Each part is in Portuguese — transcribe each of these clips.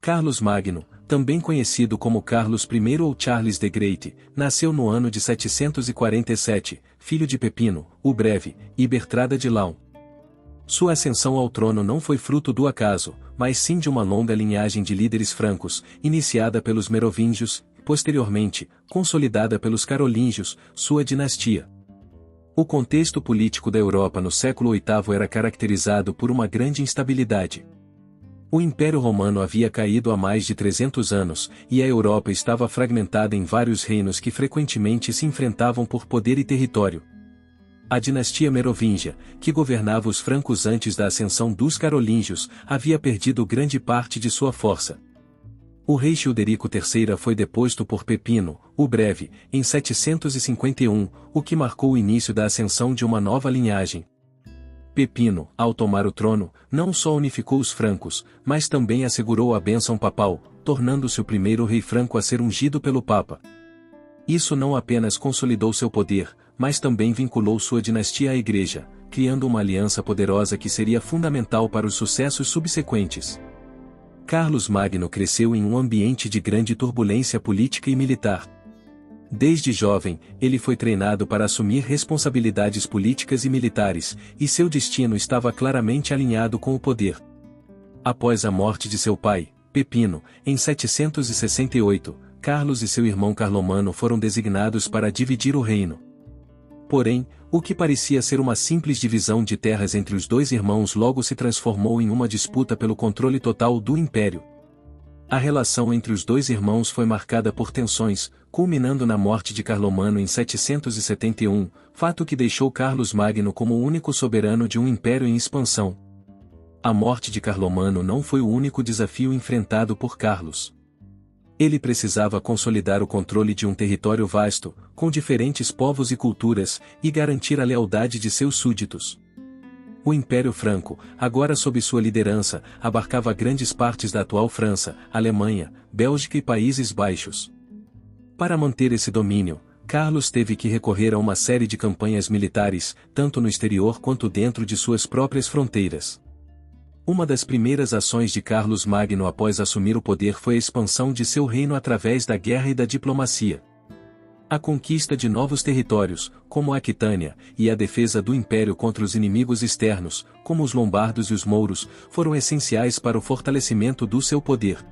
Carlos Magno, também conhecido como Carlos I ou Charles the Great, nasceu no ano de 747, filho de Pepino, o Breve, e Bertrada de Laon. Sua ascensão ao trono não foi fruto do acaso, mas sim de uma longa linhagem de líderes francos, iniciada pelos Merovingios, posteriormente, consolidada pelos Carolíngios, sua dinastia. O contexto político da Europa no século VIII era caracterizado por uma grande instabilidade. O Império Romano havia caído há mais de 300 anos, e a Europa estava fragmentada em vários reinos que frequentemente se enfrentavam por poder e território. A dinastia Merovingia, que governava os francos antes da ascensão dos Carolíngios, havia perdido grande parte de sua força. O rei Childerico III foi deposto por Pepino, o Breve, em 751, o que marcou o início da ascensão de uma nova linhagem. Pepino, ao tomar o trono, não só unificou os francos, mas também assegurou a bênção papal, tornando-se o primeiro rei franco a ser ungido pelo Papa. Isso não apenas consolidou seu poder, mas também vinculou sua dinastia à Igreja, criando uma aliança poderosa que seria fundamental para os sucessos subsequentes. Carlos Magno cresceu em um ambiente de grande turbulência política e militar. Desde jovem, ele foi treinado para assumir responsabilidades políticas e militares, e seu destino estava claramente alinhado com o poder. Após a morte de seu pai, Pepino, em 768, Carlos e seu irmão Carlomano foram designados para dividir o reino. Porém, o que parecia ser uma simples divisão de terras entre os dois irmãos logo se transformou em uma disputa pelo controle total do império. A relação entre os dois irmãos foi marcada por tensões, culminando na morte de Carlomano em 771, fato que deixou Carlos Magno como o único soberano de um império em expansão. A morte de Carlomano não foi o único desafio enfrentado por Carlos. Ele precisava consolidar o controle de um território vasto, com diferentes povos e culturas, e garantir a lealdade de seus súditos. O Império Franco, agora sob sua liderança, abarcava grandes partes da atual França, Alemanha, Bélgica e Países Baixos. Para manter esse domínio, Carlos teve que recorrer a uma série de campanhas militares, tanto no exterior quanto dentro de suas próprias fronteiras. Uma das primeiras ações de Carlos Magno após assumir o poder foi a expansão de seu reino através da guerra e da diplomacia. A conquista de novos territórios, como a Aquitânia, e a defesa do império contra os inimigos externos, como os lombardos e os mouros, foram essenciais para o fortalecimento do seu poder.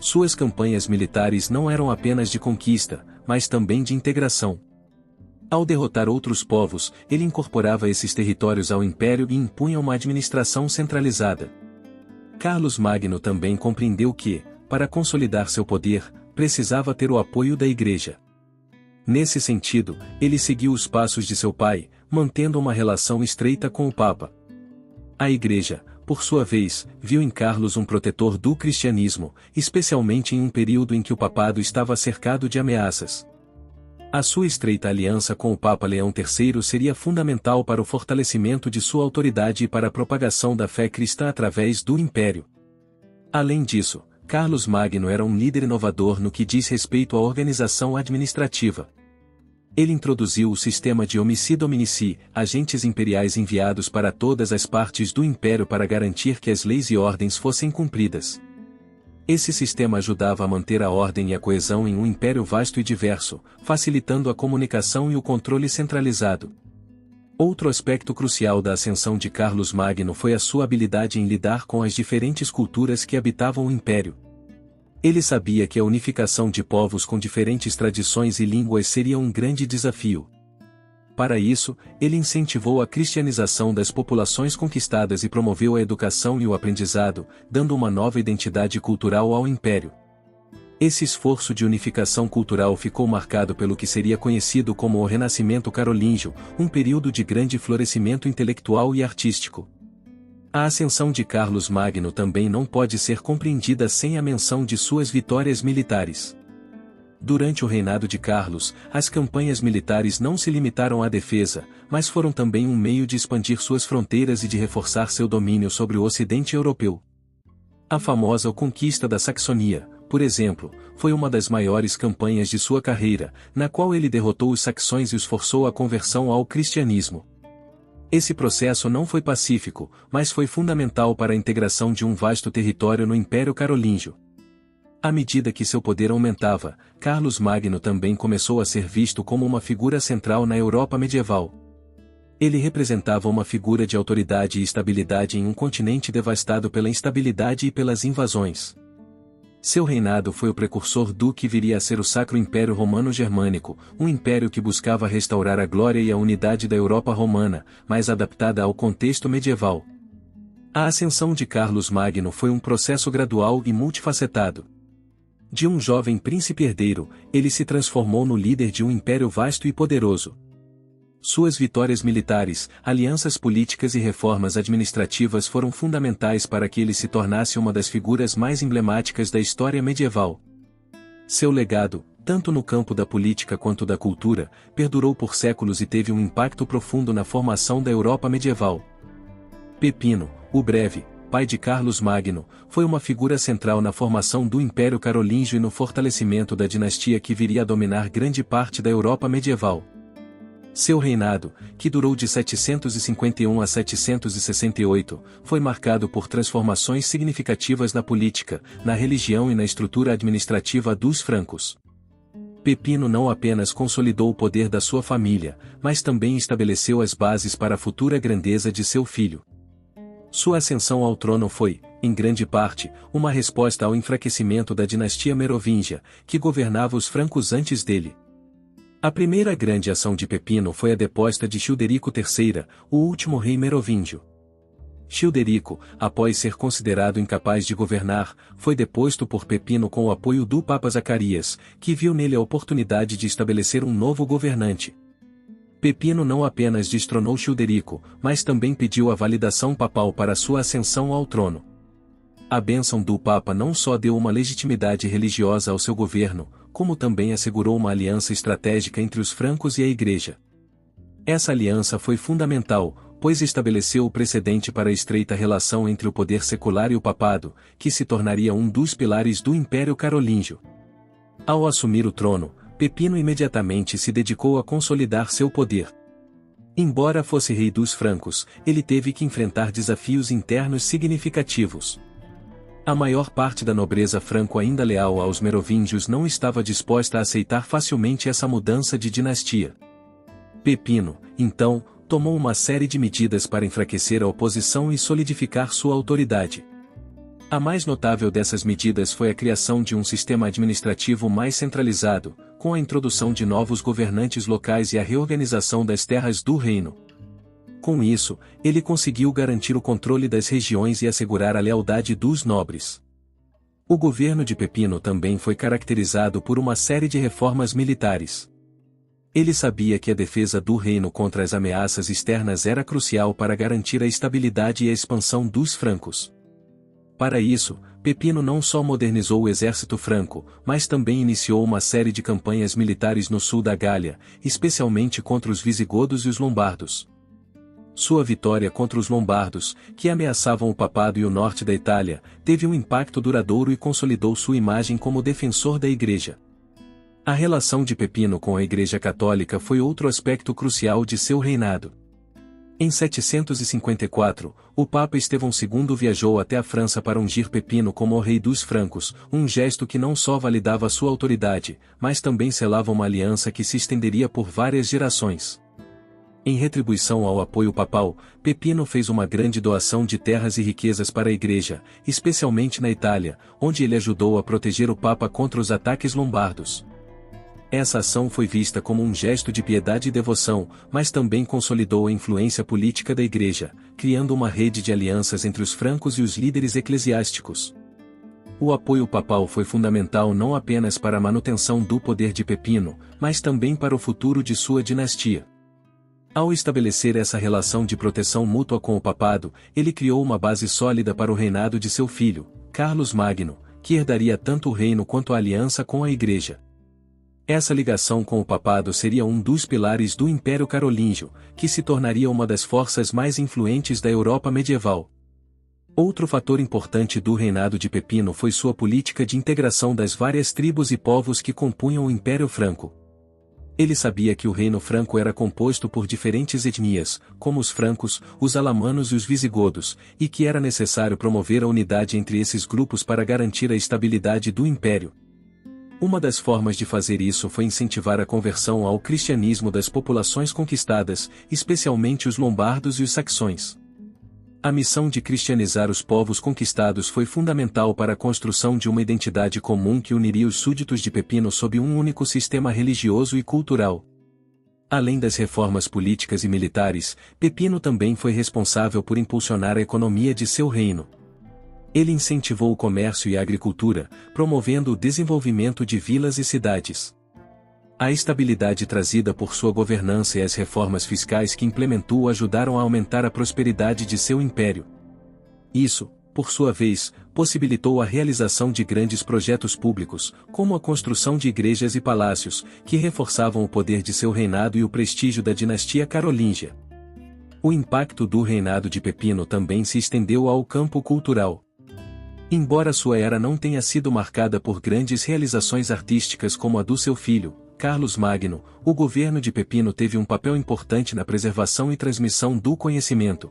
Suas campanhas militares não eram apenas de conquista, mas também de integração. Ao derrotar outros povos, ele incorporava esses territórios ao império e impunha uma administração centralizada. Carlos Magno também compreendeu que, para consolidar seu poder, precisava ter o apoio da Igreja. Nesse sentido, ele seguiu os passos de seu pai, mantendo uma relação estreita com o Papa. A Igreja, por sua vez, viu em Carlos um protetor do cristianismo, especialmente em um período em que o papado estava cercado de ameaças. A sua estreita aliança com o Papa Leão III seria fundamental para o fortalecimento de sua autoridade e para a propagação da fé cristã através do império. Além disso, Carlos Magno era um líder inovador no que diz respeito à organização administrativa. Ele introduziu o sistema de Omici Dominici, agentes imperiais enviados para todas as partes do império para garantir que as leis e ordens fossem cumpridas. Esse sistema ajudava a manter a ordem e a coesão em um império vasto e diverso, facilitando a comunicação e o controle centralizado. Outro aspecto crucial da ascensão de Carlos Magno foi a sua habilidade em lidar com as diferentes culturas que habitavam o império. Ele sabia que a unificação de povos com diferentes tradições e línguas seria um grande desafio. Para isso, ele incentivou a cristianização das populações conquistadas e promoveu a educação e o aprendizado, dando uma nova identidade cultural ao império. Esse esforço de unificação cultural ficou marcado pelo que seria conhecido como o Renascimento Carolíngio, um período de grande florescimento intelectual e artístico. A ascensão de Carlos Magno também não pode ser compreendida sem a menção de suas vitórias militares. Durante o reinado de Carlos, as campanhas militares não se limitaram à defesa, mas foram também um meio de expandir suas fronteiras e de reforçar seu domínio sobre o Ocidente europeu. A famosa conquista da Saxonia, por exemplo, foi uma das maiores campanhas de sua carreira, na qual ele derrotou os saxões e os forçou à conversão ao cristianismo. Esse processo não foi pacífico, mas foi fundamental para a integração de um vasto território no Império Carolíngio. À medida que seu poder aumentava, Carlos Magno também começou a ser visto como uma figura central na Europa medieval. Ele representava uma figura de autoridade e estabilidade em um continente devastado pela instabilidade e pelas invasões. Seu reinado foi o precursor do que viria a ser o Sacro Império Romano-Germânico, um império que buscava restaurar a glória e a unidade da Europa romana, mas adaptada ao contexto medieval. A ascensão de Carlos Magno foi um processo gradual e multifacetado. De um jovem príncipe herdeiro, ele se transformou no líder de um império vasto e poderoso. Suas vitórias militares, alianças políticas e reformas administrativas foram fundamentais para que ele se tornasse uma das figuras mais emblemáticas da história medieval. Seu legado, tanto no campo da política quanto da cultura, perdurou por séculos e teve um impacto profundo na formação da Europa medieval. Pepino, o Breve, pai de Carlos Magno, foi uma figura central na formação do Império Carolíngio e no fortalecimento da dinastia que viria a dominar grande parte da Europa medieval. Seu reinado, que durou de 751 a 768, foi marcado por transformações significativas na política, na religião e na estrutura administrativa dos francos. Pepino não apenas consolidou o poder da sua família, mas também estabeleceu as bases para a futura grandeza de seu filho. Sua ascensão ao trono foi, em grande parte, uma resposta ao enfraquecimento da dinastia merovingia, que governava os francos antes dele. A primeira grande ação de Pepino foi a deposta de Childerico III, o último rei merovingio. Childerico, após ser considerado incapaz de governar, foi deposto por Pepino com o apoio do Papa Zacarias, que viu nele a oportunidade de estabelecer um novo governante. Pepino não apenas destronou Childerico, mas também pediu a validação papal para sua ascensão ao trono. A bênção do Papa não só deu uma legitimidade religiosa ao seu governo, como também assegurou uma aliança estratégica entre os francos e a Igreja. Essa aliança foi fundamental, pois estabeleceu o precedente para a estreita relação entre o poder secular e o papado, que se tornaria um dos pilares do Império Carolíngio. Ao assumir o trono, Pepino imediatamente se dedicou a consolidar seu poder. Embora fosse rei dos francos, ele teve que enfrentar desafios internos significativos. A maior parte da nobreza franco ainda leal aos merovingios não estava disposta a aceitar facilmente essa mudança de dinastia. Pepino, então, tomou uma série de medidas para enfraquecer a oposição e solidificar sua autoridade. A mais notável dessas medidas foi a criação de um sistema administrativo mais centralizado, com a introdução de novos governantes locais e a reorganização das terras do reino. Com isso, ele conseguiu garantir o controle das regiões e assegurar a lealdade dos nobres. O governo de Pepino também foi caracterizado por uma série de reformas militares. Ele sabia que a defesa do reino contra as ameaças externas era crucial para garantir a estabilidade e a expansão dos francos. Para isso, Pepino não só modernizou o exército franco, mas também iniciou uma série de campanhas militares no sul da Gália, especialmente contra os visigodos e os lombardos. Sua vitória contra os lombardos, que ameaçavam o papado e o norte da Itália, teve um impacto duradouro e consolidou sua imagem como defensor da Igreja. A relação de Pepino com a Igreja Católica foi outro aspecto crucial de seu reinado. Em 754, o Papa Estevão II viajou até a França para ungir Pepino como o rei dos francos, um gesto que não só validava sua autoridade, mas também selava uma aliança que se estenderia por várias gerações. Em retribuição ao apoio papal, Pepino fez uma grande doação de terras e riquezas para a Igreja, especialmente na Itália, onde ele ajudou a proteger o Papa contra os ataques lombardos. Essa ação foi vista como um gesto de piedade e devoção, mas também consolidou a influência política da Igreja, criando uma rede de alianças entre os francos e os líderes eclesiásticos. O apoio papal foi fundamental não apenas para a manutenção do poder de Pepino, mas também para o futuro de sua dinastia. Ao estabelecer essa relação de proteção mútua com o papado, ele criou uma base sólida para o reinado de seu filho, Carlos Magno, que herdaria tanto o reino quanto a aliança com a Igreja. Essa ligação com o papado seria um dos pilares do Império Carolíngio, que se tornaria uma das forças mais influentes da Europa medieval. Outro fator importante do reinado de Pepino foi sua política de integração das várias tribos e povos que compunham o Império Franco. Ele sabia que o reino franco era composto por diferentes etnias, como os francos, os alamanos e os visigodos, e que era necessário promover a unidade entre esses grupos para garantir a estabilidade do império. Uma das formas de fazer isso foi incentivar a conversão ao cristianismo das populações conquistadas, especialmente os lombardos e os saxões. A missão de cristianizar os povos conquistados foi fundamental para a construção de uma identidade comum que uniria os súditos de Pepino sob um único sistema religioso e cultural. Além das reformas políticas e militares, Pepino também foi responsável por impulsionar a economia de seu reino. Ele incentivou o comércio e a agricultura, promovendo o desenvolvimento de vilas e cidades. A estabilidade trazida por sua governança e as reformas fiscais que implementou ajudaram a aumentar a prosperidade de seu império. Isso, por sua vez, possibilitou a realização de grandes projetos públicos, como a construção de igrejas e palácios, que reforçavam o poder de seu reinado e o prestígio da dinastia carolíngia. O impacto do reinado de Pepino também se estendeu ao campo cultural. Embora sua era não tenha sido marcada por grandes realizações artísticas como a do seu filho, Carlos Magno, o governo de Pepino teve um papel importante na preservação e transmissão do conhecimento.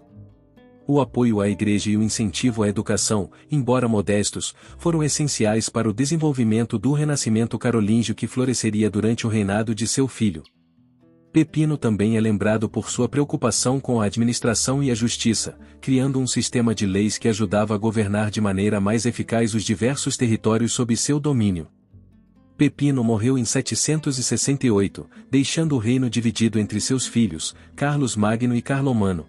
O apoio à igreja e o incentivo à educação, embora modestos, foram essenciais para o desenvolvimento do renascimento carolíngio que floresceria durante o reinado de seu filho. Pepino também é lembrado por sua preocupação com a administração e a justiça, criando um sistema de leis que ajudava a governar de maneira mais eficaz os diversos territórios sob seu domínio. Pepino morreu em 768, deixando o reino dividido entre seus filhos, Carlos Magno e Carlomano.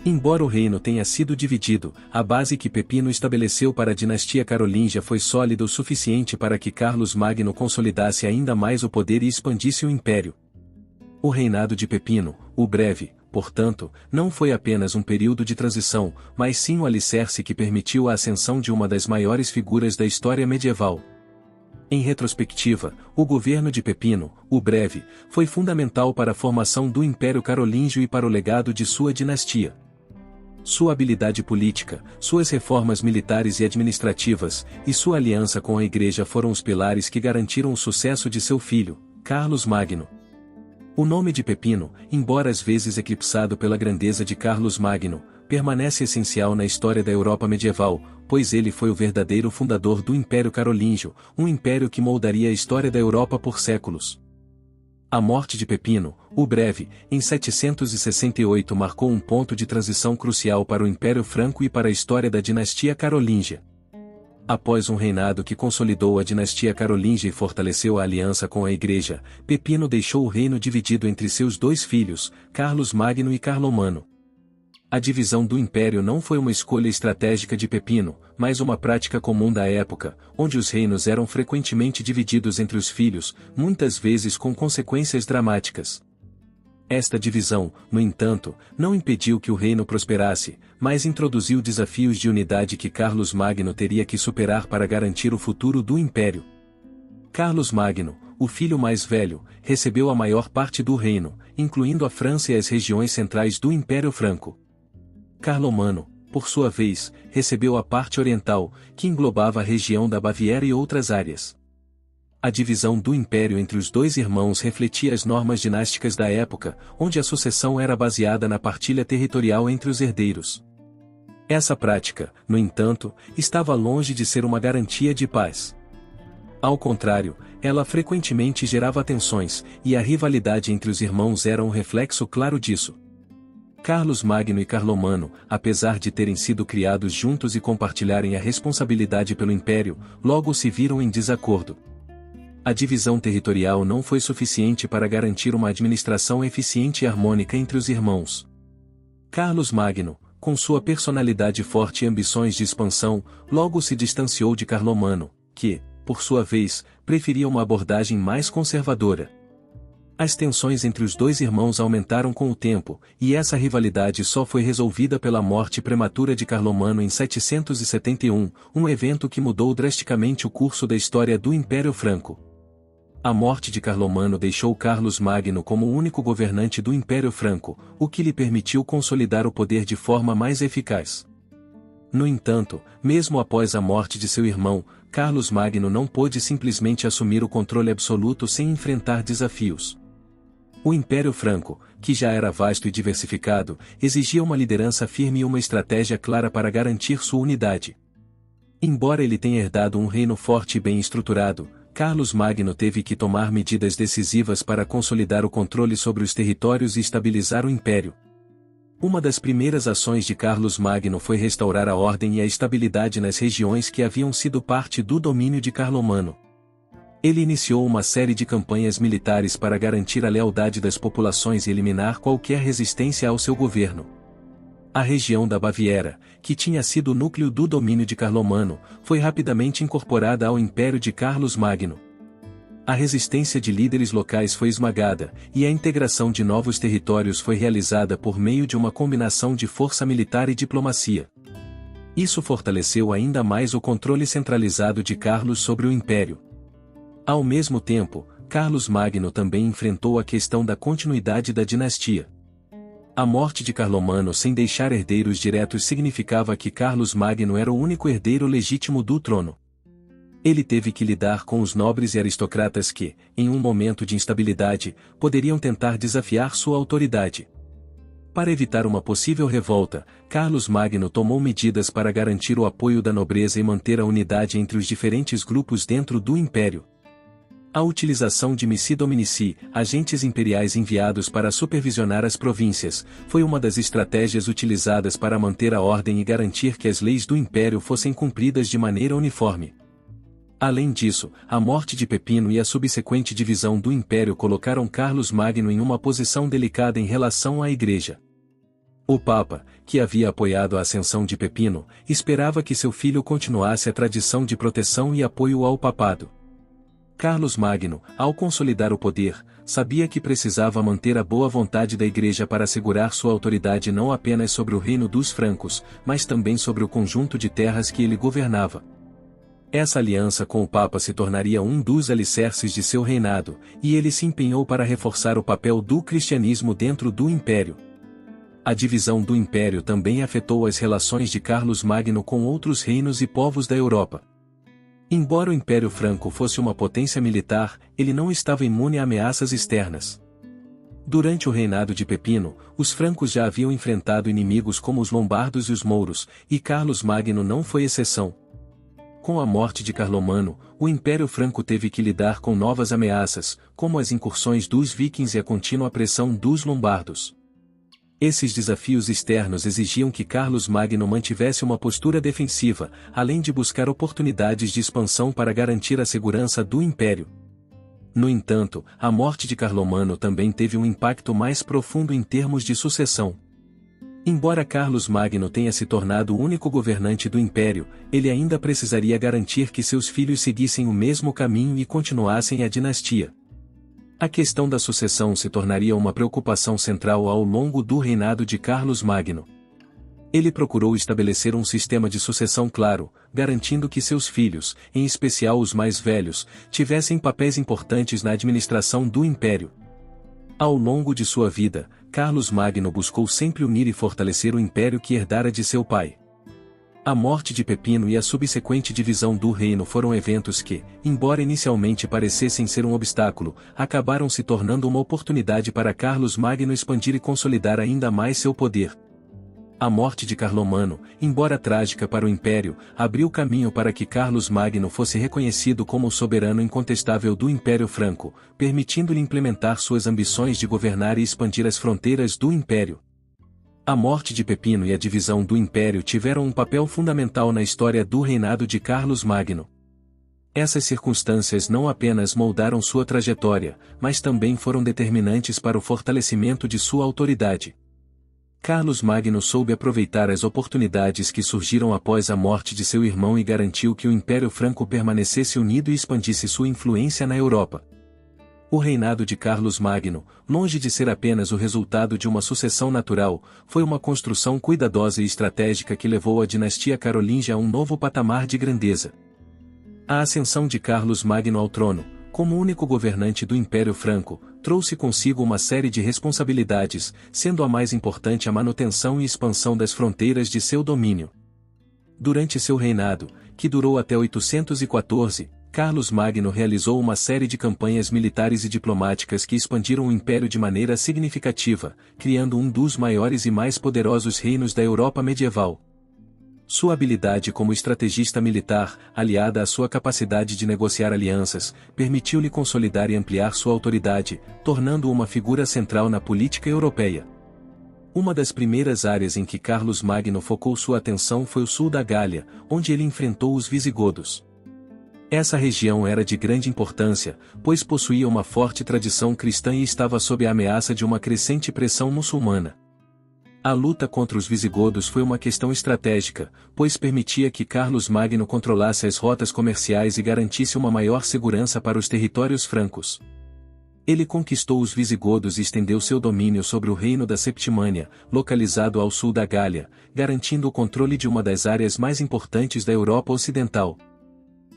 Embora o reino tenha sido dividido, a base que Pepino estabeleceu para a dinastia carolíngia foi sólida o suficiente para que Carlos Magno consolidasse ainda mais o poder e expandisse o império. O reinado de Pepino, o Breve, portanto, não foi apenas um período de transição, mas sim o alicerce que permitiu a ascensão de uma das maiores figuras da história medieval. Em retrospectiva, o governo de Pepino, o Breve, foi fundamental para a formação do Império Carolíngio e para o legado de sua dinastia. Sua habilidade política, suas reformas militares e administrativas, e sua aliança com a Igreja foram os pilares que garantiram o sucesso de seu filho, Carlos Magno. O nome de Pepino, embora às vezes eclipsado pela grandeza de Carlos Magno, permanece essencial na história da Europa medieval, pois ele foi o verdadeiro fundador do Império Carolíngio, um império que moldaria a história da Europa por séculos. A morte de Pepino, o Breve, em 768 marcou um ponto de transição crucial para o Império Franco e para a história da dinastia carolíngia. Após um reinado que consolidou a dinastia carolíngia e fortaleceu a aliança com a Igreja, Pepino deixou o reino dividido entre seus dois filhos, Carlos Magno e Carlomano. A divisão do império não foi uma escolha estratégica de Pepino, mas uma prática comum da época, onde os reinos eram frequentemente divididos entre os filhos, muitas vezes com consequências dramáticas. Esta divisão, no entanto, não impediu que o reino prosperasse, mas introduziu desafios de unidade que Carlos Magno teria que superar para garantir o futuro do império. Carlos Magno, o filho mais velho, recebeu a maior parte do reino, incluindo a França e as regiões centrais do Império Franco. Carlomano, por sua vez, recebeu a parte oriental, que englobava a região da Baviera e outras áreas. A divisão do império entre os dois irmãos refletia as normas dinásticas da época, onde a sucessão era baseada na partilha territorial entre os herdeiros. Essa prática, no entanto, estava longe de ser uma garantia de paz. Ao contrário, ela frequentemente gerava tensões, e a rivalidade entre os irmãos era um reflexo claro disso. Carlos Magno e Carlomano, apesar de terem sido criados juntos e compartilharem a responsabilidade pelo império, logo se viram em desacordo. A divisão territorial não foi suficiente para garantir uma administração eficiente e harmônica entre os irmãos. Carlos Magno, com sua personalidade forte e ambições de expansão, logo se distanciou de Carlomano, que, por sua vez, preferia uma abordagem mais conservadora. As tensões entre os dois irmãos aumentaram com o tempo, e essa rivalidade só foi resolvida pela morte prematura de Carlomano em 771, um evento que mudou drasticamente o curso da história do Império Franco. A morte de Carlomano deixou Carlos Magno como o único governante do Império Franco, o que lhe permitiu consolidar o poder de forma mais eficaz. No entanto, mesmo após a morte de seu irmão, Carlos Magno não pôde simplesmente assumir o controle absoluto sem enfrentar desafios. O Império Franco, que já era vasto e diversificado, exigia uma liderança firme e uma estratégia clara para garantir sua unidade. Embora ele tenha herdado um reino forte e bem estruturado, Carlos Magno teve que tomar medidas decisivas para consolidar o controle sobre os territórios e estabilizar o império. Uma das primeiras ações de Carlos Magno foi restaurar a ordem e a estabilidade nas regiões que haviam sido parte do domínio de Carlomano. Ele iniciou uma série de campanhas militares para garantir a lealdade das populações e eliminar qualquer resistência ao seu governo. A região da Baviera, que tinha sido o núcleo do domínio de Carlomano, foi rapidamente incorporada ao Império de Carlos Magno. A resistência de líderes locais foi esmagada, e a integração de novos territórios foi realizada por meio de uma combinação de força militar e diplomacia. Isso fortaleceu ainda mais o controle centralizado de Carlos sobre o Império. Ao mesmo tempo, Carlos Magno também enfrentou a questão da continuidade da dinastia. A morte de Carlomano sem deixar herdeiros diretos significava que Carlos Magno era o único herdeiro legítimo do trono. Ele teve que lidar com os nobres e aristocratas que, em um momento de instabilidade, poderiam tentar desafiar sua autoridade. Para evitar uma possível revolta, Carlos Magno tomou medidas para garantir o apoio da nobreza e manter a unidade entre os diferentes grupos dentro do império. A utilização de missi dominici, agentes imperiais enviados para supervisionar as províncias, foi uma das estratégias utilizadas para manter a ordem e garantir que as leis do império fossem cumpridas de maneira uniforme. Além disso, a morte de Pepino e a subsequente divisão do império colocaram Carlos Magno em uma posição delicada em relação à Igreja. O Papa, que havia apoiado a ascensão de Pepino, esperava que seu filho continuasse a tradição de proteção e apoio ao papado. Carlos Magno, ao consolidar o poder, sabia que precisava manter a boa vontade da Igreja para assegurar sua autoridade não apenas sobre o reino dos francos, mas também sobre o conjunto de terras que ele governava. Essa aliança com o Papa se tornaria um dos alicerces de seu reinado, e ele se empenhou para reforçar o papel do cristianismo dentro do Império. A divisão do Império também afetou as relações de Carlos Magno com outros reinos e povos da Europa. Embora o Império Franco fosse uma potência militar, ele não estava imune a ameaças externas. Durante o reinado de Pepino, os francos já haviam enfrentado inimigos como os lombardos e os mouros, e Carlos Magno não foi exceção. Com a morte de Carlomano, o Império Franco teve que lidar com novas ameaças, como as incursões dos vikings e a contínua pressão dos lombardos. Esses desafios externos exigiam que Carlos Magno mantivesse uma postura defensiva, além de buscar oportunidades de expansão para garantir a segurança do Império. No entanto, a morte de Carlomano também teve um impacto mais profundo em termos de sucessão. Embora Carlos Magno tenha se tornado o único governante do Império, ele ainda precisaria garantir que seus filhos seguissem o mesmo caminho e continuassem a dinastia. A questão da sucessão se tornaria uma preocupação central ao longo do reinado de Carlos Magno. Ele procurou estabelecer um sistema de sucessão claro, garantindo que seus filhos, em especial os mais velhos, tivessem papéis importantes na administração do Império. Ao longo de sua vida, Carlos Magno buscou sempre unir e fortalecer o império que herdara de seu pai. A morte de Pepino e a subsequente divisão do reino foram eventos que, embora inicialmente parecessem ser um obstáculo, acabaram se tornando uma oportunidade para Carlos Magno expandir e consolidar ainda mais seu poder. A morte de Carlomano, embora trágica para o Império, abriu caminho para que Carlos Magno fosse reconhecido como o soberano incontestável do Império Franco, permitindo-lhe implementar suas ambições de governar e expandir as fronteiras do Império. A morte de Pepino e a divisão do Império tiveram um papel fundamental na história do reinado de Carlos Magno. Essas circunstâncias não apenas moldaram sua trajetória, mas também foram determinantes para o fortalecimento de sua autoridade. Carlos Magno soube aproveitar as oportunidades que surgiram após a morte de seu irmão e garantiu que o Império Franco permanecesse unido e expandisse sua influência na Europa. O reinado de Carlos Magno, longe de ser apenas o resultado de uma sucessão natural, foi uma construção cuidadosa e estratégica que levou a dinastia carolíngia a um novo patamar de grandeza. A ascensão de Carlos Magno ao trono, como único governante do Império Franco, trouxe consigo uma série de responsabilidades, sendo a mais importante a manutenção e expansão das fronteiras de seu domínio. Durante seu reinado, que durou até 814, Carlos Magno realizou uma série de campanhas militares e diplomáticas que expandiram o império de maneira significativa, criando um dos maiores e mais poderosos reinos da Europa medieval. Sua habilidade como estrategista militar, aliada à sua capacidade de negociar alianças, permitiu-lhe consolidar e ampliar sua autoridade, tornando-o uma figura central na política europeia. Uma das primeiras áreas em que Carlos Magno focou sua atenção foi o sul da Gália, onde ele enfrentou os visigodos. Essa região era de grande importância, pois possuía uma forte tradição cristã e estava sob a ameaça de uma crescente pressão muçulmana. A luta contra os visigodos foi uma questão estratégica, pois permitia que Carlos Magno controlasse as rotas comerciais e garantisse uma maior segurança para os territórios francos. Ele conquistou os visigodos e estendeu seu domínio sobre o reino da Septimânia, localizado ao sul da Gália, garantindo o controle de uma das áreas mais importantes da Europa Ocidental.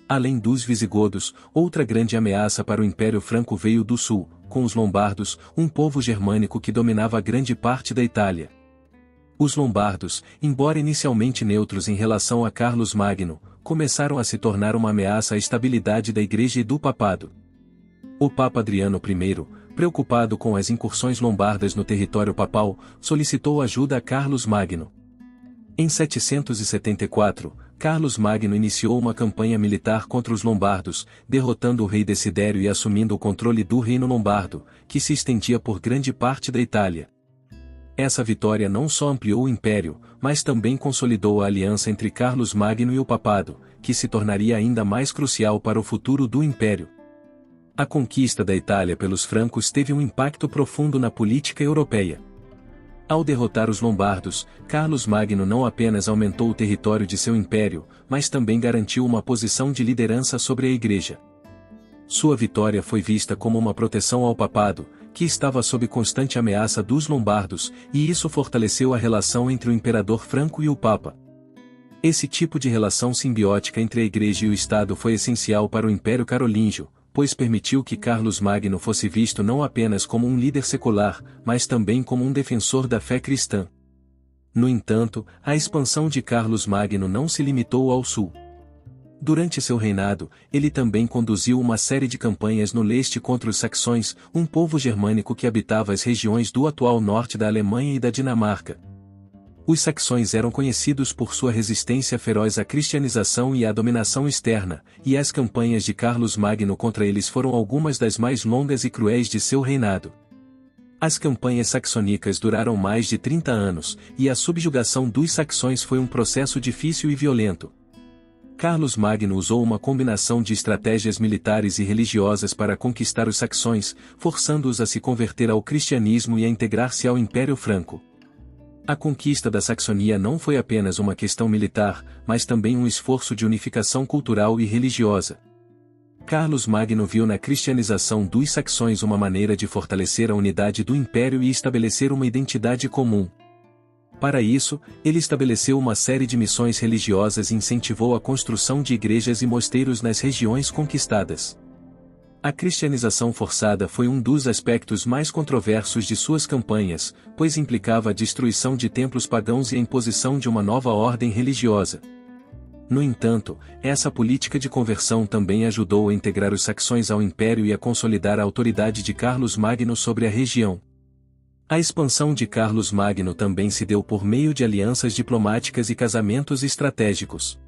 Além dos visigodos, outra grande ameaça para o Império Franco veio do sul, com os lombardos, um povo germânico que dominava grande parte da Itália. Os lombardos, embora inicialmente neutros em relação a Carlos Magno, começaram a se tornar uma ameaça à estabilidade da Igreja e do Papado. O Papa Adriano I, preocupado com as incursões lombardas no território papal, solicitou ajuda a Carlos Magno. Em 774, Carlos Magno iniciou uma campanha militar contra os lombardos, derrotando o rei Desidério e assumindo o controle do reino lombardo, que se estendia por grande parte da Itália. Essa vitória não só ampliou o império, mas também consolidou a aliança entre Carlos Magno e o papado, que se tornaria ainda mais crucial para o futuro do império. A conquista da Itália pelos francos teve um impacto profundo na política europeia. Ao derrotar os lombardos, Carlos Magno não apenas aumentou o território de seu império, mas também garantiu uma posição de liderança sobre a Igreja. Sua vitória foi vista como uma proteção ao papado, que estava sob constante ameaça dos lombardos, e isso fortaleceu a relação entre o imperador franco e o papa. Esse tipo de relação simbiótica entre a Igreja e o Estado foi essencial para o Império Carolíngio, pois permitiu que Carlos Magno fosse visto não apenas como um líder secular, mas também como um defensor da fé cristã. No entanto, a expansão de Carlos Magno não se limitou ao sul. Durante seu reinado, ele também conduziu uma série de campanhas no leste contra os saxões, um povo germânico que habitava as regiões do atual norte da Alemanha e da Dinamarca. Os saxões eram conhecidos por sua resistência feroz à cristianização e à dominação externa, e as campanhas de Carlos Magno contra eles foram algumas das mais longas e cruéis de seu reinado. As campanhas saxônicas duraram mais de 30 anos, e a subjugação dos saxões foi um processo difícil e violento. Carlos Magno usou uma combinação de estratégias militares e religiosas para conquistar os saxões, forçando-os a se converter ao cristianismo e a integrar-se ao Império Franco. A conquista da Saxonia não foi apenas uma questão militar, mas também um esforço de unificação cultural e religiosa. Carlos Magno viu na cristianização dos saxões uma maneira de fortalecer a unidade do império e estabelecer uma identidade comum. Para isso, ele estabeleceu uma série de missões religiosas e incentivou a construção de igrejas e mosteiros nas regiões conquistadas. A cristianização forçada foi um dos aspectos mais controversos de suas campanhas, pois implicava a destruição de templos pagãos e a imposição de uma nova ordem religiosa. No entanto, essa política de conversão também ajudou a integrar os saxões ao império e a consolidar a autoridade de Carlos Magno sobre a região. A expansão de Carlos Magno também se deu por meio de alianças diplomáticas e casamentos estratégicos.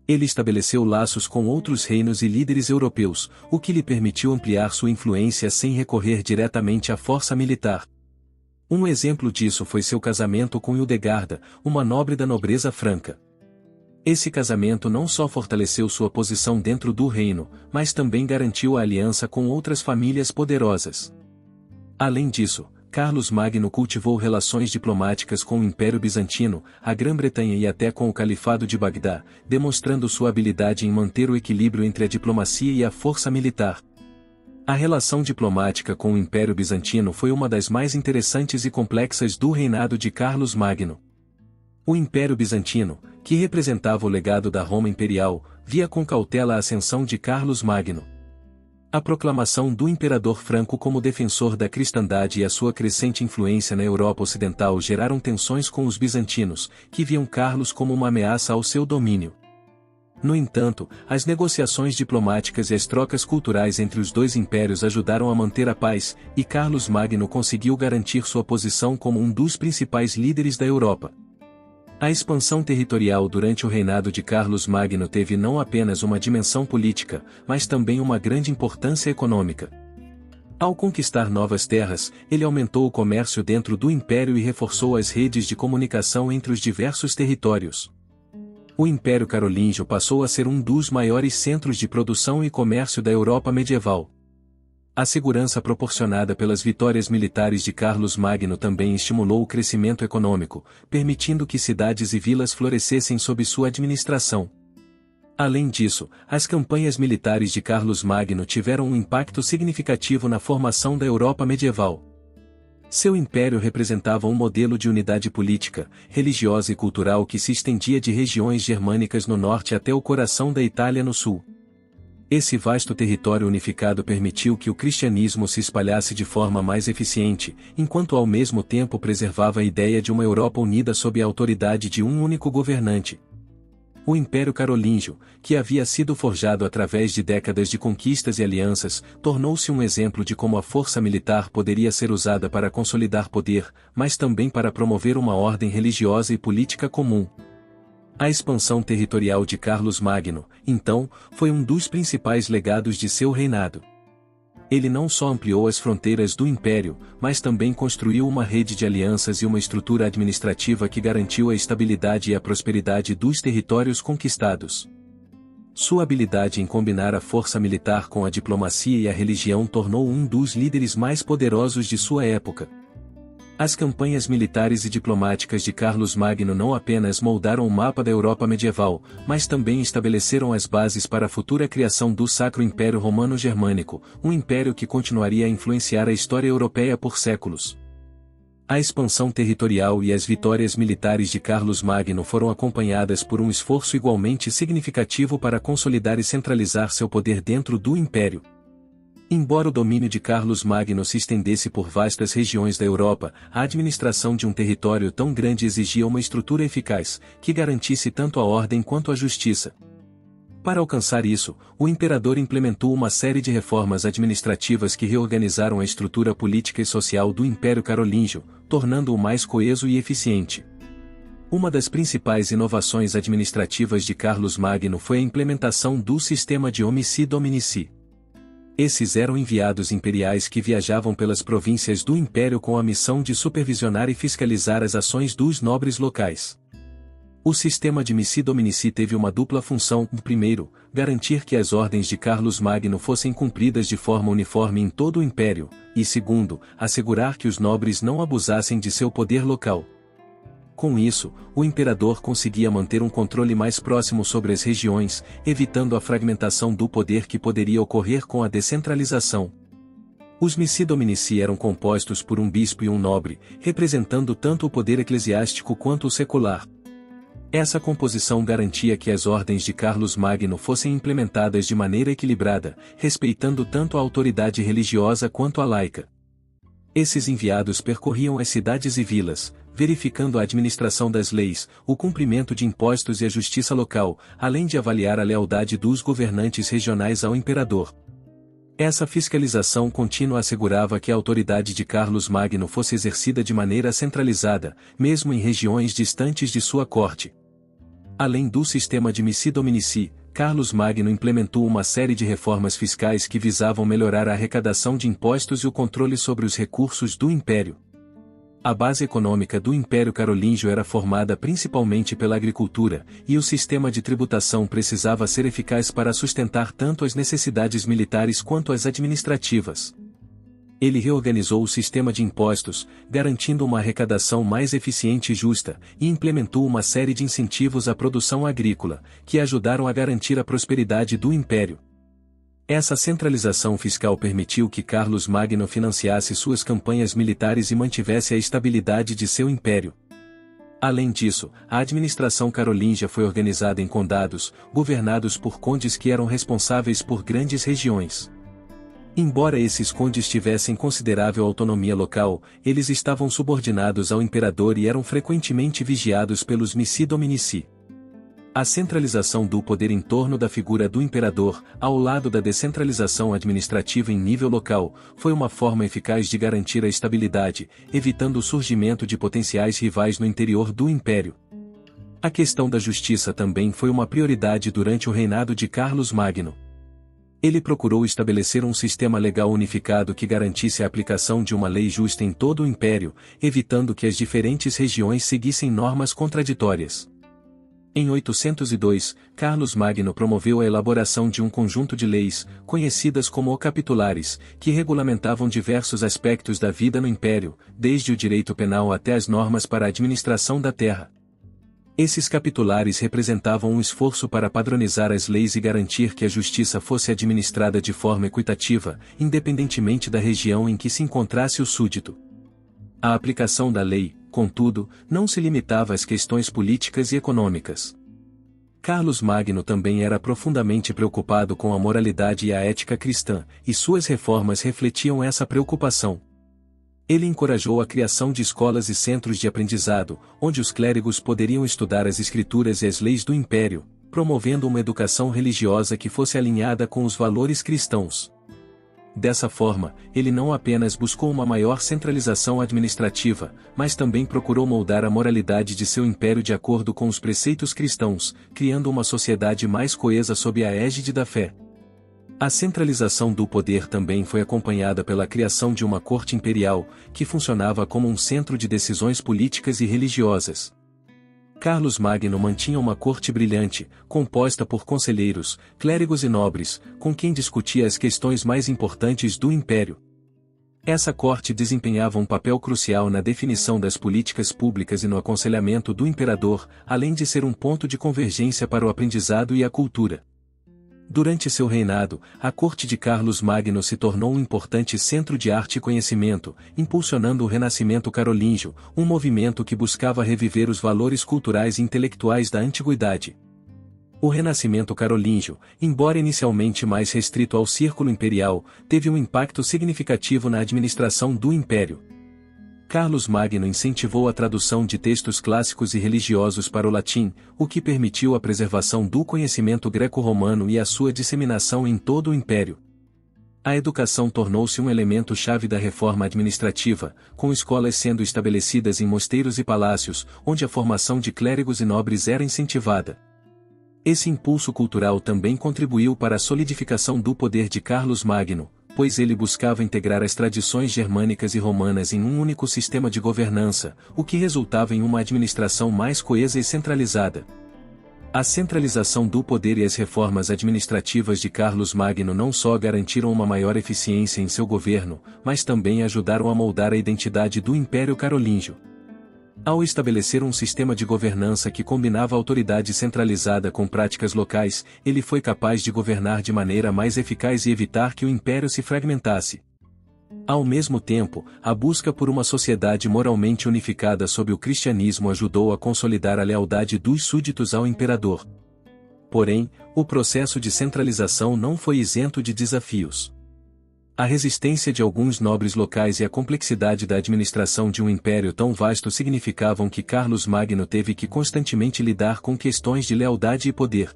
Ele estabeleceu laços com outros reinos e líderes europeus, o que lhe permitiu ampliar sua influência sem recorrer diretamente à força militar. Um exemplo disso foi seu casamento com Hildegarda, uma nobre da nobreza franca. Esse casamento não só fortaleceu sua posição dentro do reino, mas também garantiu a aliança com outras famílias poderosas. Além disso, Carlos Magno cultivou relações diplomáticas com o Império Bizantino, a Grã-Bretanha e até com o Califado de Bagdá, demonstrando sua habilidade em manter o equilíbrio entre a diplomacia e a força militar. A relação diplomática com o Império Bizantino foi uma das mais interessantes e complexas do reinado de Carlos Magno. O Império Bizantino, que representava o legado da Roma imperial, via com cautela a ascensão de Carlos Magno. A proclamação do imperador franco como defensor da cristandade e a sua crescente influência na Europa Ocidental geraram tensões com os bizantinos, que viam Carlos como uma ameaça ao seu domínio. No entanto, as negociações diplomáticas e as trocas culturais entre os dois impérios ajudaram a manter a paz, e Carlos Magno conseguiu garantir sua posição como um dos principais líderes da Europa. A expansão territorial durante o reinado de Carlos Magno teve não apenas uma dimensão política, mas também uma grande importância econômica. Ao conquistar novas terras, ele aumentou o comércio dentro do império e reforçou as redes de comunicação entre os diversos territórios. O Império Carolíngio passou a ser um dos maiores centros de produção e comércio da Europa medieval. A segurança proporcionada pelas vitórias militares de Carlos Magno também estimulou o crescimento econômico, permitindo que cidades e vilas florescessem sob sua administração. Além disso, as campanhas militares de Carlos Magno tiveram um impacto significativo na formação da Europa medieval. Seu império representava um modelo de unidade política, religiosa e cultural que se estendia de regiões germânicas no norte até o coração da Itália no sul. Esse vasto território unificado permitiu que o cristianismo se espalhasse de forma mais eficiente, enquanto ao mesmo tempo preservava a ideia de uma Europa unida sob a autoridade de um único governante. O Império Carolíngio, que havia sido forjado através de décadas de conquistas e alianças, tornou-se um exemplo de como a força militar poderia ser usada para consolidar poder, mas também para promover uma ordem religiosa e política comum. A expansão territorial de Carlos Magno, então, foi um dos principais legados de seu reinado. Ele não só ampliou as fronteiras do império, mas também construiu uma rede de alianças e uma estrutura administrativa que garantiu a estabilidade e a prosperidade dos territórios conquistados. Sua habilidade em combinar a força militar com a diplomacia e a religião tornou um dos líderes mais poderosos de sua época. As campanhas militares e diplomáticas de Carlos Magno não apenas moldaram o mapa da Europa medieval, mas também estabeleceram as bases para a futura criação do Sacro Império Romano-Germânico, um império que continuaria a influenciar a história europeia por séculos. A expansão territorial e as vitórias militares de Carlos Magno foram acompanhadas por um esforço igualmente significativo para consolidar e centralizar seu poder dentro do império. Embora o domínio de Carlos Magno se estendesse por vastas regiões da Europa, a administração de um território tão grande exigia uma estrutura eficaz, que garantisse tanto a ordem quanto a justiça. Para alcançar isso, o imperador implementou uma série de reformas administrativas que reorganizaram a estrutura política e social do Império Carolíngio, tornando-o mais coeso e eficiente. Uma das principais inovações administrativas de Carlos Magno foi a implementação do sistema de Omici Dominici. Esses eram enviados imperiais que viajavam pelas províncias do império com a missão de supervisionar e fiscalizar as ações dos nobres locais. O sistema de Missi Dominici teve uma dupla função: primeiro, garantir que as ordens de Carlos Magno fossem cumpridas de forma uniforme em todo o império, e segundo, assegurar que os nobres não abusassem de seu poder local. Com isso, o imperador conseguia manter um controle mais próximo sobre as regiões, evitando a fragmentação do poder que poderia ocorrer com a descentralização. Os Missi Dominici eram compostos por um bispo e um nobre, representando tanto o poder eclesiástico quanto o secular. Essa composição garantia que as ordens de Carlos Magno fossem implementadas de maneira equilibrada, respeitando tanto a autoridade religiosa quanto a laica. Esses enviados percorriam as cidades e vilas, verificando a administração das leis, o cumprimento de impostos e a justiça local, além de avaliar a lealdade dos governantes regionais ao imperador. Essa fiscalização contínua assegurava que a autoridade de Carlos Magno fosse exercida de maneira centralizada, mesmo em regiões distantes de sua corte. Além do sistema de Missi Dominici, Carlos Magno implementou uma série de reformas fiscais que visavam melhorar a arrecadação de impostos e o controle sobre os recursos do império. A base econômica do Império Carolíngio era formada principalmente pela agricultura, e o sistema de tributação precisava ser eficaz para sustentar tanto as necessidades militares quanto as administrativas. Ele reorganizou o sistema de impostos, garantindo uma arrecadação mais eficiente e justa, e implementou uma série de incentivos à produção agrícola, que ajudaram a garantir a prosperidade do império. Essa centralização fiscal permitiu que Carlos Magno financiasse suas campanhas militares e mantivesse a estabilidade de seu império. Além disso, a administração carolíngia foi organizada em condados, governados por condes que eram responsáveis por grandes regiões. Embora esses condes tivessem considerável autonomia local, eles estavam subordinados ao imperador e eram frequentemente vigiados pelos Missi Dominici. A centralização do poder em torno da figura do imperador, ao lado da descentralização administrativa em nível local, foi uma forma eficaz de garantir a estabilidade, evitando o surgimento de potenciais rivais no interior do império. A questão da justiça também foi uma prioridade durante o reinado de Carlos Magno. Ele procurou estabelecer um sistema legal unificado que garantisse a aplicação de uma lei justa em todo o império, evitando que as diferentes regiões seguissem normas contraditórias. Em 802, Carlos Magno promoveu a elaboração de um conjunto de leis, conhecidas como capitulares, que regulamentavam diversos aspectos da vida no império, desde o direito penal até as normas para a administração da terra. Esses capitulares representavam um esforço para padronizar as leis e garantir que a justiça fosse administrada de forma equitativa, independentemente da região em que se encontrasse o súdito. A aplicação da lei, contudo, não se limitava às questões políticas e econômicas. Carlos Magno também era profundamente preocupado com a moralidade e a ética cristã, e suas reformas refletiam essa preocupação. Ele encorajou a criação de escolas e centros de aprendizado, onde os clérigos poderiam estudar as escrituras e as leis do império, promovendo uma educação religiosa que fosse alinhada com os valores cristãos. Dessa forma, ele não apenas buscou uma maior centralização administrativa, mas também procurou moldar a moralidade de seu império de acordo com os preceitos cristãos, criando uma sociedade mais coesa sob a égide da fé. A centralização do poder também foi acompanhada pela criação de uma corte imperial, que funcionava como um centro de decisões políticas e religiosas. Carlos Magno mantinha uma corte brilhante, composta por conselheiros, clérigos e nobres, com quem discutia as questões mais importantes do império. Essa corte desempenhava um papel crucial na definição das políticas públicas e no aconselhamento do imperador, além de ser um ponto de convergência para o aprendizado e a cultura. Durante seu reinado, a corte de Carlos Magno se tornou um importante centro de arte e conhecimento, impulsionando o Renascimento carolíngio, um movimento que buscava reviver os valores culturais e intelectuais da antiguidade. O Renascimento carolíngio, embora inicialmente mais restrito ao círculo imperial, teve um impacto significativo na administração do império. Carlos Magno incentivou a tradução de textos clássicos e religiosos para o latim, o que permitiu a preservação do conhecimento greco-romano e a sua disseminação em todo o império. A educação tornou-se um elemento-chave da reforma administrativa, com escolas sendo estabelecidas em mosteiros e palácios, onde a formação de clérigos e nobres era incentivada. Esse impulso cultural também contribuiu para a solidificação do poder de Carlos Magno, pois ele buscava integrar as tradições germânicas e romanas em um único sistema de governança, o que resultava em uma administração mais coesa e centralizada. A centralização do poder e as reformas administrativas de Carlos Magno não só garantiram uma maior eficiência em seu governo, mas também ajudaram a moldar a identidade do Império Carolíngio. Ao estabelecer um sistema de governança que combinava autoridade centralizada com práticas locais, ele foi capaz de governar de maneira mais eficaz e evitar que o império se fragmentasse. Ao mesmo tempo, a busca por uma sociedade moralmente unificada sob o cristianismo ajudou a consolidar a lealdade dos súditos ao imperador. Porém, o processo de centralização não foi isento de desafios. A resistência de alguns nobres locais e a complexidade da administração de um império tão vasto significavam que Carlos Magno teve que constantemente lidar com questões de lealdade e poder.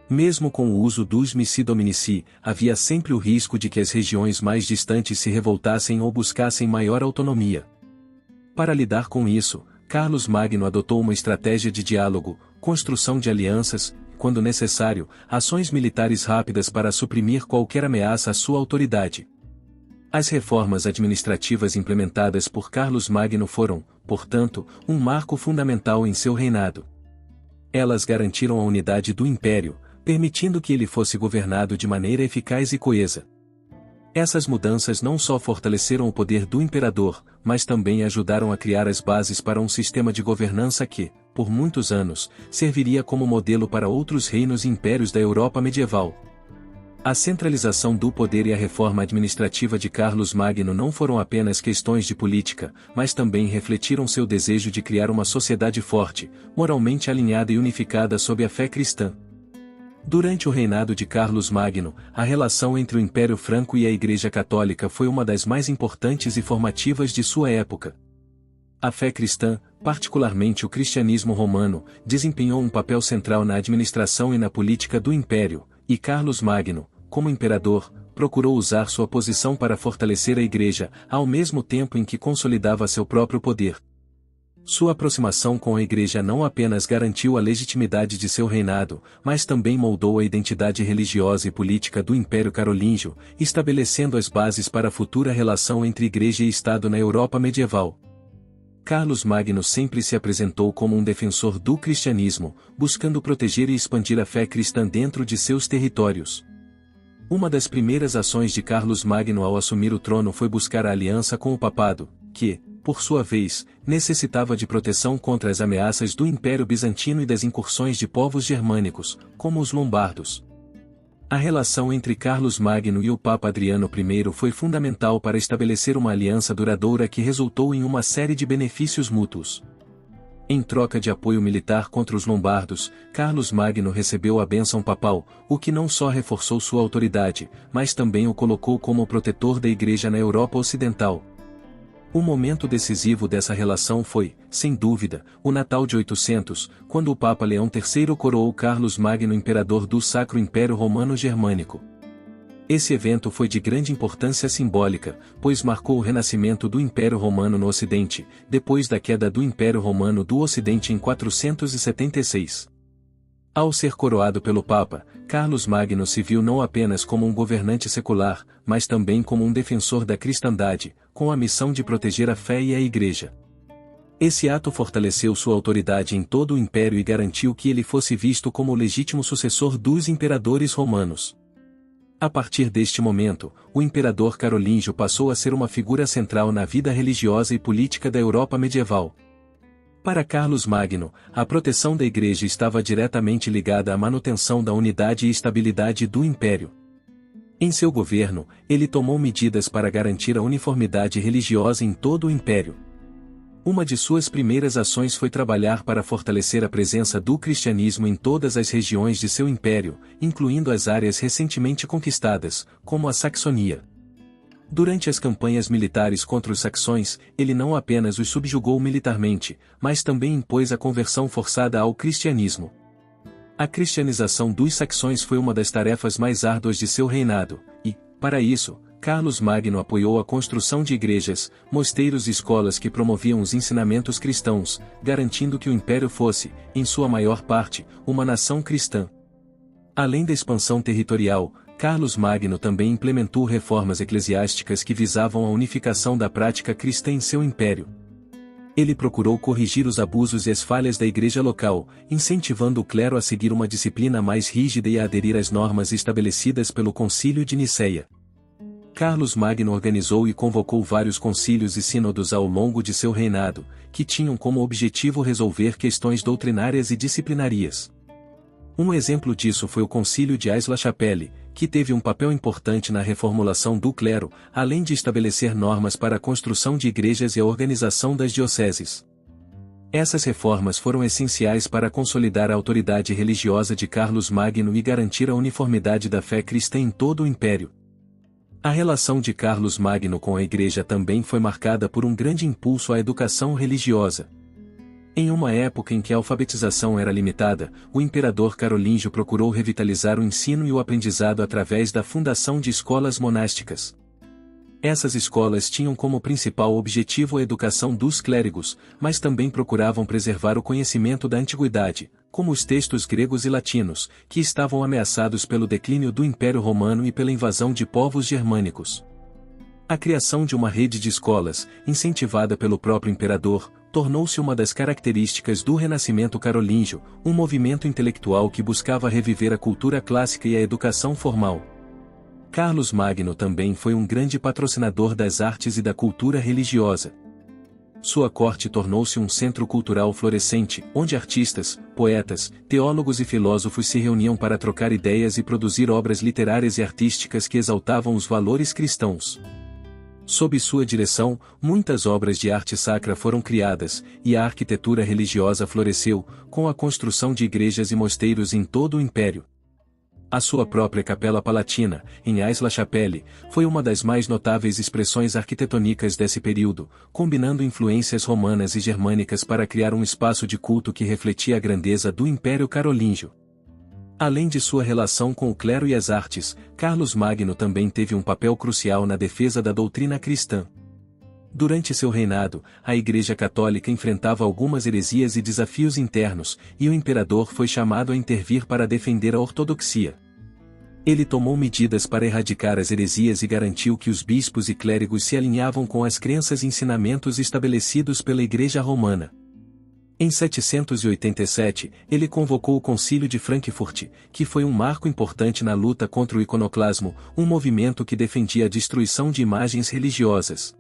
Mesmo com o uso dos missi dominici, havia sempre o risco de que as regiões mais distantes se revoltassem ou buscassem maior autonomia. Para lidar com isso, Carlos Magno adotou uma estratégia de diálogo, construção de alianças, quando necessário, ações militares rápidas para suprimir qualquer ameaça à sua autoridade. As reformas administrativas implementadas por Carlos Magno foram, portanto, um marco fundamental em seu reinado. Elas garantiram a unidade do império, permitindo que ele fosse governado de maneira eficaz e coesa. Essas mudanças não só fortaleceram o poder do imperador, mas também ajudaram a criar as bases para um sistema de governança que, por muitos anos, serviria como modelo para outros reinos e impérios da Europa medieval. A centralização do poder e a reforma administrativa de Carlos Magno não foram apenas questões de política, mas também refletiram seu desejo de criar uma sociedade forte, moralmente alinhada e unificada sob a fé cristã. Durante o reinado de Carlos Magno, a relação entre o Império Franco e a Igreja Católica foi uma das mais importantes e formativas de sua época. A fé cristã, particularmente o cristianismo romano, desempenhou um papel central na administração e na política do império, e Carlos Magno, como imperador, procurou usar sua posição para fortalecer a Igreja, ao mesmo tempo em que consolidava seu próprio poder. Sua aproximação com a Igreja não apenas garantiu a legitimidade de seu reinado, mas também moldou a identidade religiosa e política do Império Carolíngio, estabelecendo as bases para a futura relação entre Igreja e Estado na Europa medieval. Carlos Magno sempre se apresentou como um defensor do cristianismo, buscando proteger e expandir a fé cristã dentro de seus territórios. Uma das primeiras ações de Carlos Magno ao assumir o trono foi buscar a aliança com o papado, que, por sua vez, necessitava de proteção contra as ameaças do Império Bizantino e das incursões de povos germânicos, como os lombardos. A relação entre Carlos Magno e o Papa Adriano I foi fundamental para estabelecer uma aliança duradoura que resultou em uma série de benefícios mútuos. Em troca de apoio militar contra os lombardos, Carlos Magno recebeu a bênção papal, o que não só reforçou sua autoridade, mas também o colocou como protetor da Igreja na Europa Ocidental. O momento decisivo dessa relação foi, sem dúvida, o Natal de 800, quando o Papa Leão III coroou Carlos Magno imperador do Sacro Império Romano Germânico. Esse evento foi de grande importância simbólica, pois marcou o renascimento do Império Romano no Ocidente, depois da queda do Império Romano do Ocidente em 476. Ao ser coroado pelo Papa, Carlos Magno se viu não apenas como um governante secular, mas também como um defensor da cristandade, com a missão de proteger a fé e a Igreja. Esse ato fortaleceu sua autoridade em todo o Império e garantiu que ele fosse visto como o legítimo sucessor dos imperadores romanos. A partir deste momento, o imperador carolíngio passou a ser uma figura central na vida religiosa e política da Europa medieval. Para Carlos Magno, a proteção da Igreja estava diretamente ligada à manutenção da unidade e estabilidade do Império. Em seu governo, ele tomou medidas para garantir a uniformidade religiosa em todo o Império. Uma de suas primeiras ações foi trabalhar para fortalecer a presença do cristianismo em todas as regiões de seu império, incluindo as áreas recentemente conquistadas, como a Saxonia. Durante as campanhas militares contra os saxões, ele não apenas os subjugou militarmente, mas também impôs a conversão forçada ao cristianismo. A cristianização dos saxões foi uma das tarefas mais árduas de seu reinado, e, para isso, Carlos Magno apoiou a construção de igrejas, mosteiros e escolas que promoviam os ensinamentos cristãos, garantindo que o império fosse, em sua maior parte, uma nação cristã. Além da expansão territorial, Carlos Magno também implementou reformas eclesiásticas que visavam a unificação da prática cristã em seu império. Ele procurou corrigir os abusos e as falhas da igreja local, incentivando o clero a seguir uma disciplina mais rígida e a aderir às normas estabelecidas pelo Concílio de Nicéia. Carlos Magno organizou e convocou vários concílios e sínodos ao longo de seu reinado, que tinham como objetivo resolver questões doutrinárias e disciplinarias. Um exemplo disso foi o Concílio de Aix-la-Chapelle, que teve um papel importante na reformulação do clero, além de estabelecer normas para a construção de igrejas e a organização das dioceses. Essas reformas foram essenciais para consolidar a autoridade religiosa de Carlos Magno e garantir a uniformidade da fé cristã em todo o império. A relação de Carlos Magno com a Igreja também foi marcada por um grande impulso à educação religiosa. Em uma época em que a alfabetização era limitada, o imperador carolíngio procurou revitalizar o ensino e o aprendizado através da fundação de escolas monásticas. Essas escolas tinham como principal objetivo a educação dos clérigos, mas também procuravam preservar o conhecimento da antiguidade, como os textos gregos e latinos, que estavam ameaçados pelo declínio do Império Romano e pela invasão de povos germânicos. A criação de uma rede de escolas, incentivada pelo próprio imperador, tornou-se uma das características do Renascimento carolíngio, um movimento intelectual que buscava reviver a cultura clássica e a educação formal. Carlos Magno também foi um grande patrocinador das artes e da cultura religiosa. Sua corte tornou-se um centro cultural florescente, onde artistas, poetas, teólogos e filósofos se reuniam para trocar ideias e produzir obras literárias e artísticas que exaltavam os valores cristãos. Sob sua direção, muitas obras de arte sacra foram criadas, e a arquitetura religiosa floresceu, com a construção de igrejas e mosteiros em todo o império. A sua própria Capela Palatina, em Aix-la-Chapelle, foi uma das mais notáveis expressões arquitetônicas desse período, combinando influências romanas e germânicas para criar um espaço de culto que refletia a grandeza do Império Carolíngio. Além de sua relação com o clero e as artes, Carlos Magno também teve um papel crucial na defesa da doutrina cristã. Durante seu reinado, a Igreja Católica enfrentava algumas heresias e desafios internos, e o imperador foi chamado a intervir para defender a ortodoxia. Ele tomou medidas para erradicar as heresias e garantiu que os bispos e clérigos se alinhavam com as crenças e ensinamentos estabelecidos pela Igreja Romana. Em 787, ele convocou o Concílio de Frankfurt, que foi um marco importante na luta contra o iconoclasmo, um movimento que defendia a destruição de imagens religiosas.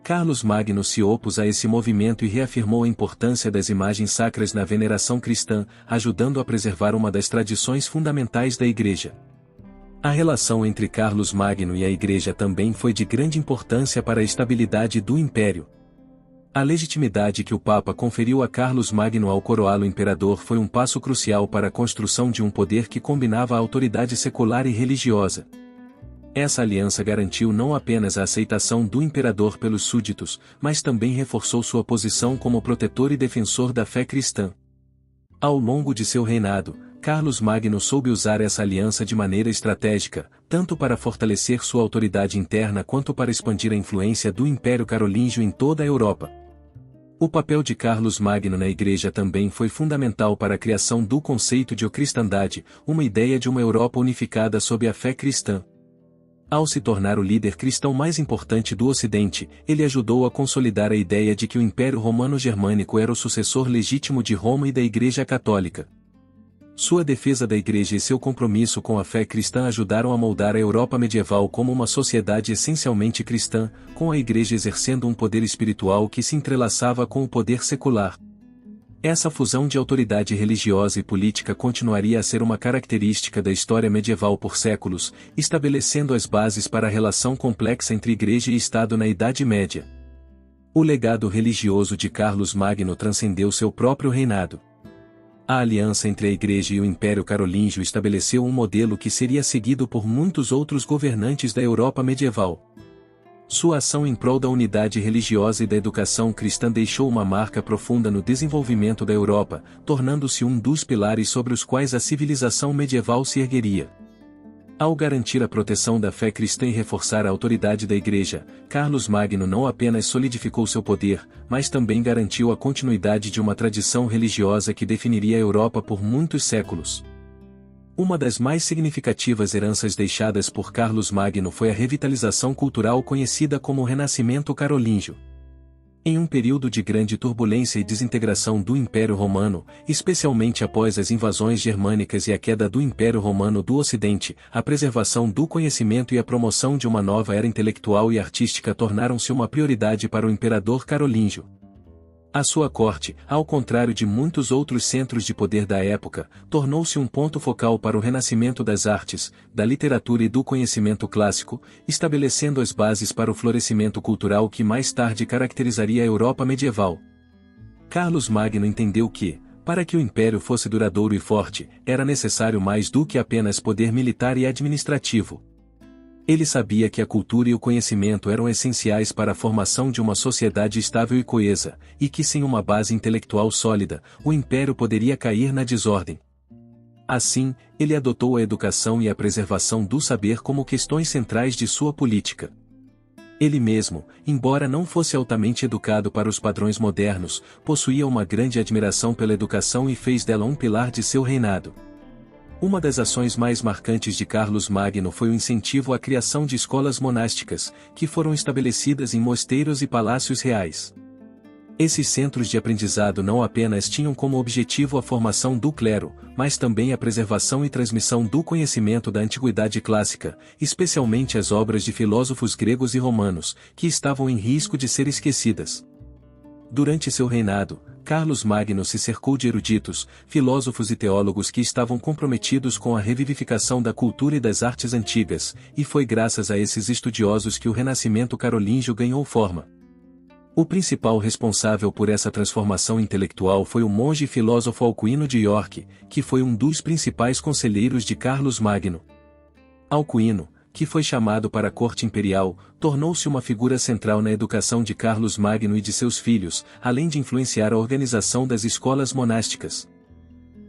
Carlos Magno se opôs a esse movimento e reafirmou a importância das imagens sacras na veneração cristã, ajudando a preservar uma das tradições fundamentais da Igreja. A relação entre Carlos Magno e a Igreja também foi de grande importância para a estabilidade do Império. A legitimidade que o Papa conferiu a Carlos Magno ao coroá-lo imperador foi um passo crucial para a construção de um poder que combinava a autoridade secular e religiosa. Essa aliança garantiu não apenas a aceitação do imperador pelos súditos, mas também reforçou sua posição como protetor e defensor da fé cristã. Ao longo de seu reinado, Carlos Magno soube usar essa aliança de maneira estratégica, tanto para fortalecer sua autoridade interna quanto para expandir a influência do Império Carolíngio em toda a Europa. O papel de Carlos Magno na Igreja também foi fundamental para a criação do conceito de cristandade, uma ideia de uma Europa unificada sob a fé cristã. Ao se tornar o líder cristão mais importante do Ocidente, ele ajudou a consolidar a ideia de que o Império Romano-Germânico era o sucessor legítimo de Roma e da Igreja Católica. Sua defesa da Igreja e seu compromisso com a fé cristã ajudaram a moldar a Europa medieval como uma sociedade essencialmente cristã, com a Igreja exercendo um poder espiritual que se entrelaçava com o poder secular. Essa fusão de autoridade religiosa e política continuaria a ser uma característica da história medieval por séculos, estabelecendo as bases para a relação complexa entre Igreja e Estado na Idade Média. O legado religioso de Carlos Magno transcendeu seu próprio reinado. A aliança entre a Igreja e o Império Carolíngio estabeleceu um modelo que seria seguido por muitos outros governantes da Europa medieval. Sua ação em prol da unidade religiosa e da educação cristã deixou uma marca profunda no desenvolvimento da Europa, tornando-se um dos pilares sobre os quais a civilização medieval se ergueria. Ao garantir a proteção da fé cristã e reforçar a autoridade da Igreja, Carlos Magno não apenas solidificou seu poder, mas também garantiu a continuidade de uma tradição religiosa que definiria a Europa por muitos séculos. Uma das mais significativas heranças deixadas por Carlos Magno foi a revitalização cultural conhecida como Renascimento Carolíngio. Em um período de grande turbulência e desintegração do Império Romano, especialmente após as invasões germânicas e a queda do Império Romano do Ocidente, a preservação do conhecimento e a promoção de uma nova era intelectual e artística tornaram-se uma prioridade para o imperador carolíngio. A sua corte, ao contrário de muitos outros centros de poder da época, tornou-se um ponto focal para o renascimento das artes, da literatura e do conhecimento clássico, estabelecendo as bases para o florescimento cultural que mais tarde caracterizaria a Europa medieval. Carlos Magno entendeu que, para que o império fosse duradouro e forte, era necessário mais do que apenas poder militar e administrativo. Ele sabia que a cultura e o conhecimento eram essenciais para a formação de uma sociedade estável e coesa, e que sem uma base intelectual sólida, o império poderia cair na desordem. Assim, ele adotou a educação e a preservação do saber como questões centrais de sua política. Ele mesmo, embora não fosse altamente educado para os padrões modernos, possuía uma grande admiração pela educação e fez dela um pilar de seu reinado. Uma das ações mais marcantes de Carlos Magno foi o incentivo à criação de escolas monásticas, que foram estabelecidas em mosteiros e palácios reais. Esses centros de aprendizado não apenas tinham como objetivo a formação do clero, mas também a preservação e transmissão do conhecimento da antiguidade clássica, especialmente as obras de filósofos gregos e romanos, que estavam em risco de ser esquecidas. Durante seu reinado, Carlos Magno se cercou de eruditos, filósofos e teólogos que estavam comprometidos com a revivificação da cultura e das artes antigas, e foi graças a esses estudiosos que o Renascimento Carolíngio ganhou forma. O principal responsável por essa transformação intelectual foi o monge e filósofo Alcuino de York, que foi um dos principais conselheiros de Carlos Magno. Alcuino, que foi chamado para a corte imperial, tornou-se uma figura central na educação de Carlos Magno e de seus filhos, além de influenciar a organização das escolas monásticas.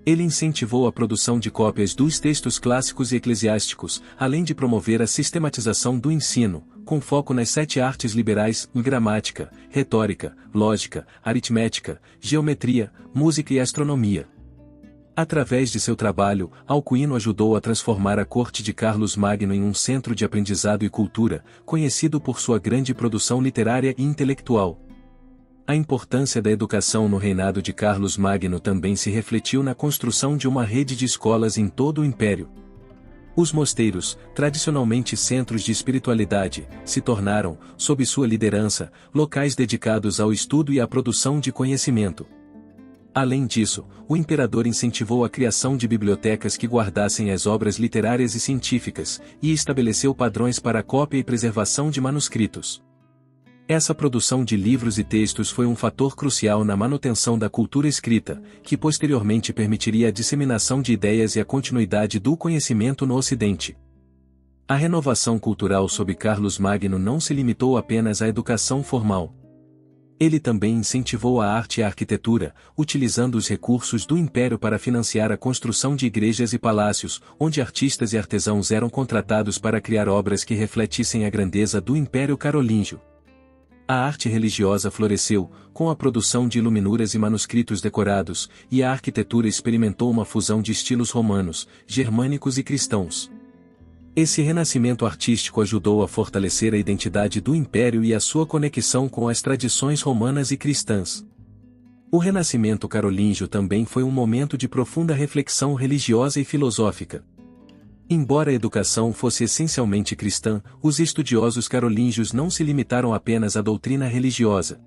Ele incentivou a produção de cópias dos textos clássicos e eclesiásticos, além de promover a sistematização do ensino, com foco nas 7 artes liberais: gramática, retórica, lógica, aritmética, geometria, música e astronomia. Através de seu trabalho, Alcuino ajudou a transformar a corte de Carlos Magno em um centro de aprendizado e cultura, conhecido por sua grande produção literária e intelectual. A importância da educação no reinado de Carlos Magno também se refletiu na construção de uma rede de escolas em todo o império. Os mosteiros, tradicionalmente centros de espiritualidade, se tornaram, sob sua liderança, locais dedicados ao estudo e à produção de conhecimento. Além disso, o imperador incentivou a criação de bibliotecas que guardassem as obras literárias e científicas, e estabeleceu padrões para a cópia e preservação de manuscritos. Essa produção de livros e textos foi um fator crucial na manutenção da cultura escrita, que posteriormente permitiria a disseminação de ideias e a continuidade do conhecimento no Ocidente. A renovação cultural sob Carlos Magno não se limitou apenas à educação formal. Ele também incentivou a arte e a arquitetura, utilizando os recursos do império para financiar a construção de igrejas e palácios, onde artistas e artesãos eram contratados para criar obras que refletissem a grandeza do Império Carolíngio. A arte religiosa floresceu, com a produção de iluminuras e manuscritos decorados, e a arquitetura experimentou uma fusão de estilos romanos, germânicos e cristãos. Esse renascimento artístico ajudou a fortalecer a identidade do império e a sua conexão com as tradições romanas e cristãs. O renascimento carolíngio também foi um momento de profunda reflexão religiosa e filosófica. Embora a educação fosse essencialmente cristã, os estudiosos carolíngios não se limitaram apenas à doutrina religiosa.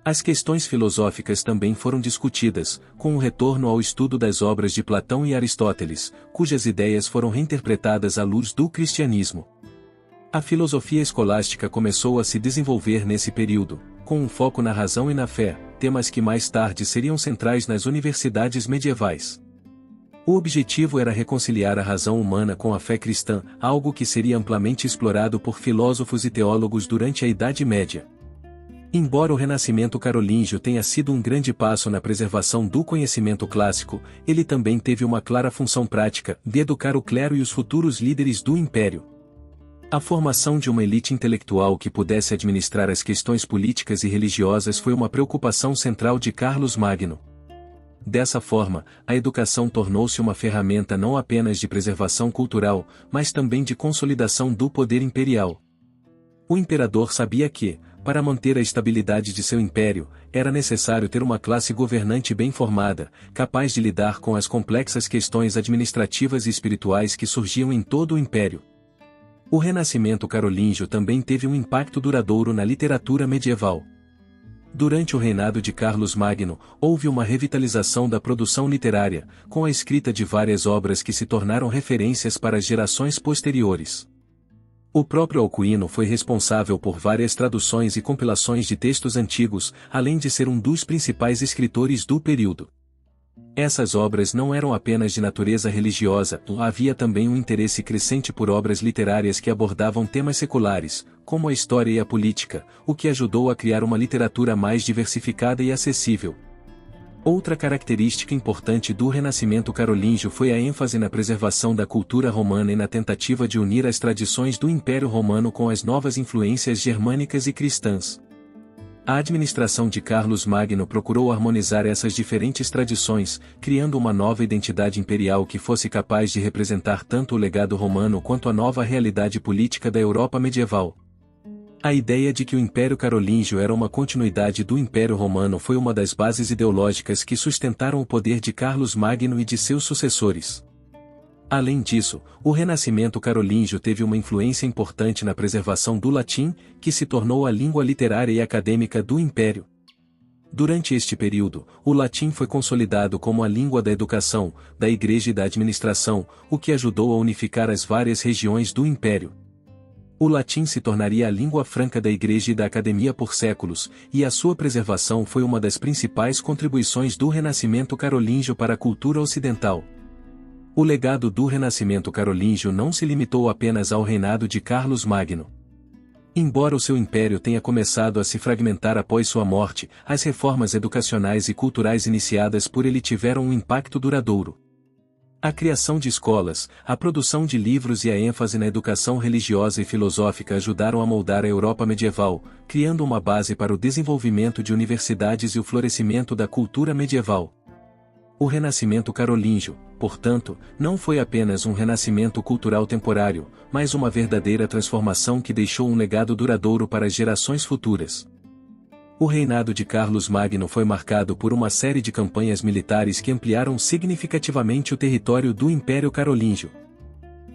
As questões filosóficas também foram discutidas, com o retorno ao estudo das obras de Platão e Aristóteles, cujas ideias foram reinterpretadas à luz do cristianismo. A filosofia escolástica começou a se desenvolver nesse período, com um foco na razão e na fé, temas que mais tarde seriam centrais nas universidades medievais. O objetivo era reconciliar a razão humana com a fé cristã, algo que seria amplamente explorado por filósofos e teólogos durante a Idade Média. Embora o Renascimento carolíngio tenha sido um grande passo na preservação do conhecimento clássico, ele também teve uma clara função prática de educar o clero e os futuros líderes do império. A formação de uma elite intelectual que pudesse administrar as questões políticas e religiosas foi uma preocupação central de Carlos Magno. Dessa forma, a educação tornou-se uma ferramenta não apenas de preservação cultural, mas também de consolidação do poder imperial. O imperador sabia que, para manter a estabilidade de seu império, era necessário ter uma classe governante bem formada, capaz de lidar com as complexas questões administrativas e espirituais que surgiam em todo o império. O Renascimento carolíngio também teve um impacto duradouro na literatura medieval. Durante o reinado de Carlos Magno, houve uma revitalização da produção literária, com a escrita de várias obras que se tornaram referências para as gerações posteriores. O próprio Alcuino foi responsável por várias traduções e compilações de textos antigos, além de ser um dos principais escritores do período. Essas obras não eram apenas de natureza religiosa, havia também um interesse crescente por obras literárias que abordavam temas seculares, como a história e a política, o que ajudou a criar uma literatura mais diversificada e acessível. Outra característica importante do Renascimento carolíngio foi a ênfase na preservação da cultura romana e na tentativa de unir as tradições do Império Romano com as novas influências germânicas e cristãs. A administração de Carlos Magno procurou harmonizar essas diferentes tradições, criando uma nova identidade imperial que fosse capaz de representar tanto o legado romano quanto a nova realidade política da Europa medieval. A ideia de que o Império Carolíngio era uma continuidade do Império Romano foi uma das bases ideológicas que sustentaram o poder de Carlos Magno e de seus sucessores. Além disso, o Renascimento carolíngio teve uma influência importante na preservação do latim, que se tornou a língua literária e acadêmica do Império. Durante este período, o latim foi consolidado como a língua da educação, da igreja e da administração, o que ajudou a unificar as várias regiões do Império. O latim se tornaria a língua franca da Igreja e da Academia por séculos, e a sua preservação foi uma das principais contribuições do Renascimento carolíngio para a cultura ocidental. O legado do Renascimento carolíngio não se limitou apenas ao reinado de Carlos Magno. Embora o seu império tenha começado a se fragmentar após sua morte, as reformas educacionais e culturais iniciadas por ele tiveram um impacto duradouro. A criação de escolas, a produção de livros e a ênfase na educação religiosa e filosófica ajudaram a moldar a Europa medieval, criando uma base para o desenvolvimento de universidades e o florescimento da cultura medieval. O Renascimento carolíngio, portanto, não foi apenas um renascimento cultural temporário, mas uma verdadeira transformação que deixou um legado duradouro para as gerações futuras. O reinado de Carlos Magno foi marcado por uma série de campanhas militares que ampliaram significativamente o território do Império Carolíngio.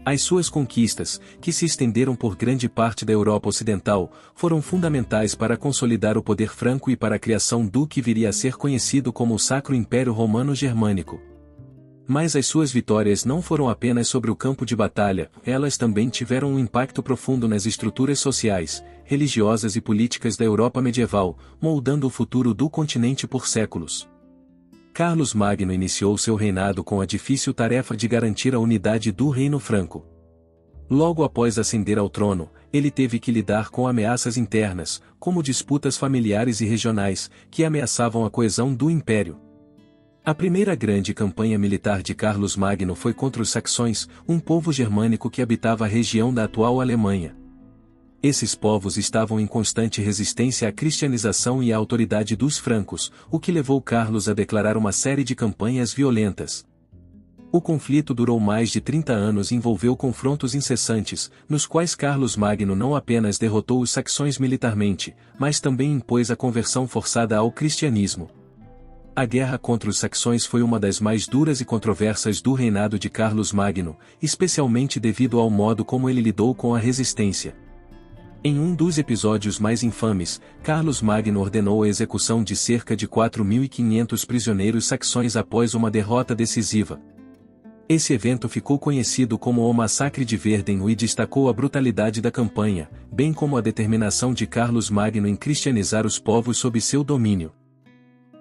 As suas conquistas, que se estenderam por grande parte da Europa Ocidental, foram fundamentais para consolidar o poder franco e para a criação do que viria a ser conhecido como o Sacro Império Romano-Germânico. Mas as suas vitórias não foram apenas sobre o campo de batalha, elas também tiveram um impacto profundo nas estruturas sociais, religiosas e políticas da Europa medieval, moldando o futuro do continente por séculos. Carlos Magno iniciou seu reinado com a difícil tarefa de garantir a unidade do Reino Franco. Logo após ascender ao trono, ele teve que lidar com ameaças internas, como disputas familiares e regionais, que ameaçavam a coesão do império. A primeira grande campanha militar de Carlos Magno foi contra os saxões, um povo germânico que habitava a região da atual Alemanha. Esses povos estavam em constante resistência à cristianização e à autoridade dos francos, o que levou Carlos a declarar uma série de campanhas violentas. O conflito durou mais de 30 anos e envolveu confrontos incessantes, nos quais Carlos Magno não apenas derrotou os saxões militarmente, mas também impôs a conversão forçada ao cristianismo. A guerra contra os saxões foi uma das mais duras e controversas do reinado de Carlos Magno, especialmente devido ao modo como ele lidou com a resistência. Em um dos episódios mais infames, Carlos Magno ordenou a execução de cerca de 4.500 prisioneiros saxões após uma derrota decisiva. Esse evento ficou conhecido como o Massacre de Verden e destacou a brutalidade da campanha, bem como a determinação de Carlos Magno em cristianizar os povos sob seu domínio.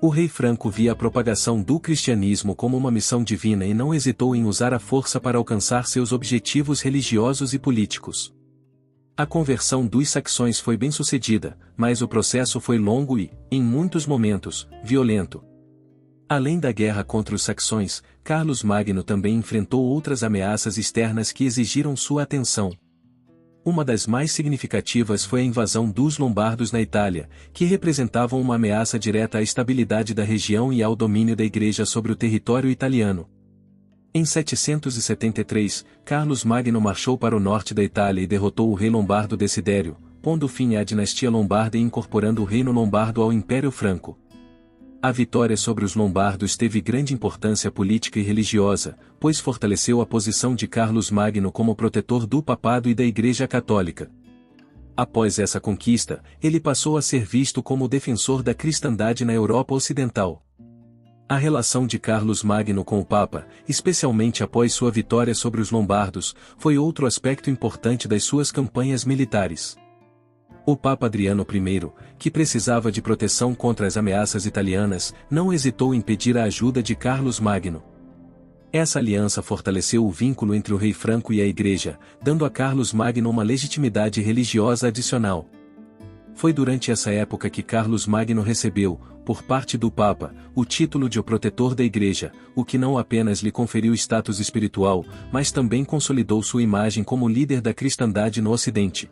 O rei franco via a propagação do cristianismo como uma missão divina e não hesitou em usar a força para alcançar seus objetivos religiosos e políticos. A conversão dos saxões foi bem-sucedida, mas o processo foi longo e, em muitos momentos, violento. Além da guerra contra os saxões, Carlos Magno também enfrentou outras ameaças externas que exigiram sua atenção. Uma das mais significativas foi a invasão dos lombardos na Itália, que representavam uma ameaça direta à estabilidade da região e ao domínio da Igreja sobre o território italiano. Em 773, Carlos Magno marchou para o norte da Itália e derrotou o rei lombardo Desidério, pondo fim à dinastia lombarda e incorporando o reino lombardo ao Império Franco. A vitória sobre os lombardos teve grande importância política e religiosa, pois fortaleceu a posição de Carlos Magno como protetor do papado e da Igreja Católica. Após essa conquista, ele passou a ser visto como o defensor da cristandade na Europa Ocidental. A relação de Carlos Magno com o Papa, especialmente após sua vitória sobre os lombardos, foi outro aspecto importante das suas campanhas militares. O Papa Adriano I, que precisava de proteção contra as ameaças italianas, não hesitou em pedir a ajuda de Carlos Magno. Essa aliança fortaleceu o vínculo entre o rei franco e a Igreja, dando a Carlos Magno uma legitimidade religiosa adicional. Foi durante essa época que Carlos Magno recebeu, por parte do Papa, o título de o protetor da Igreja, o que não apenas lhe conferiu status espiritual, mas também consolidou sua imagem como líder da cristandade no Ocidente.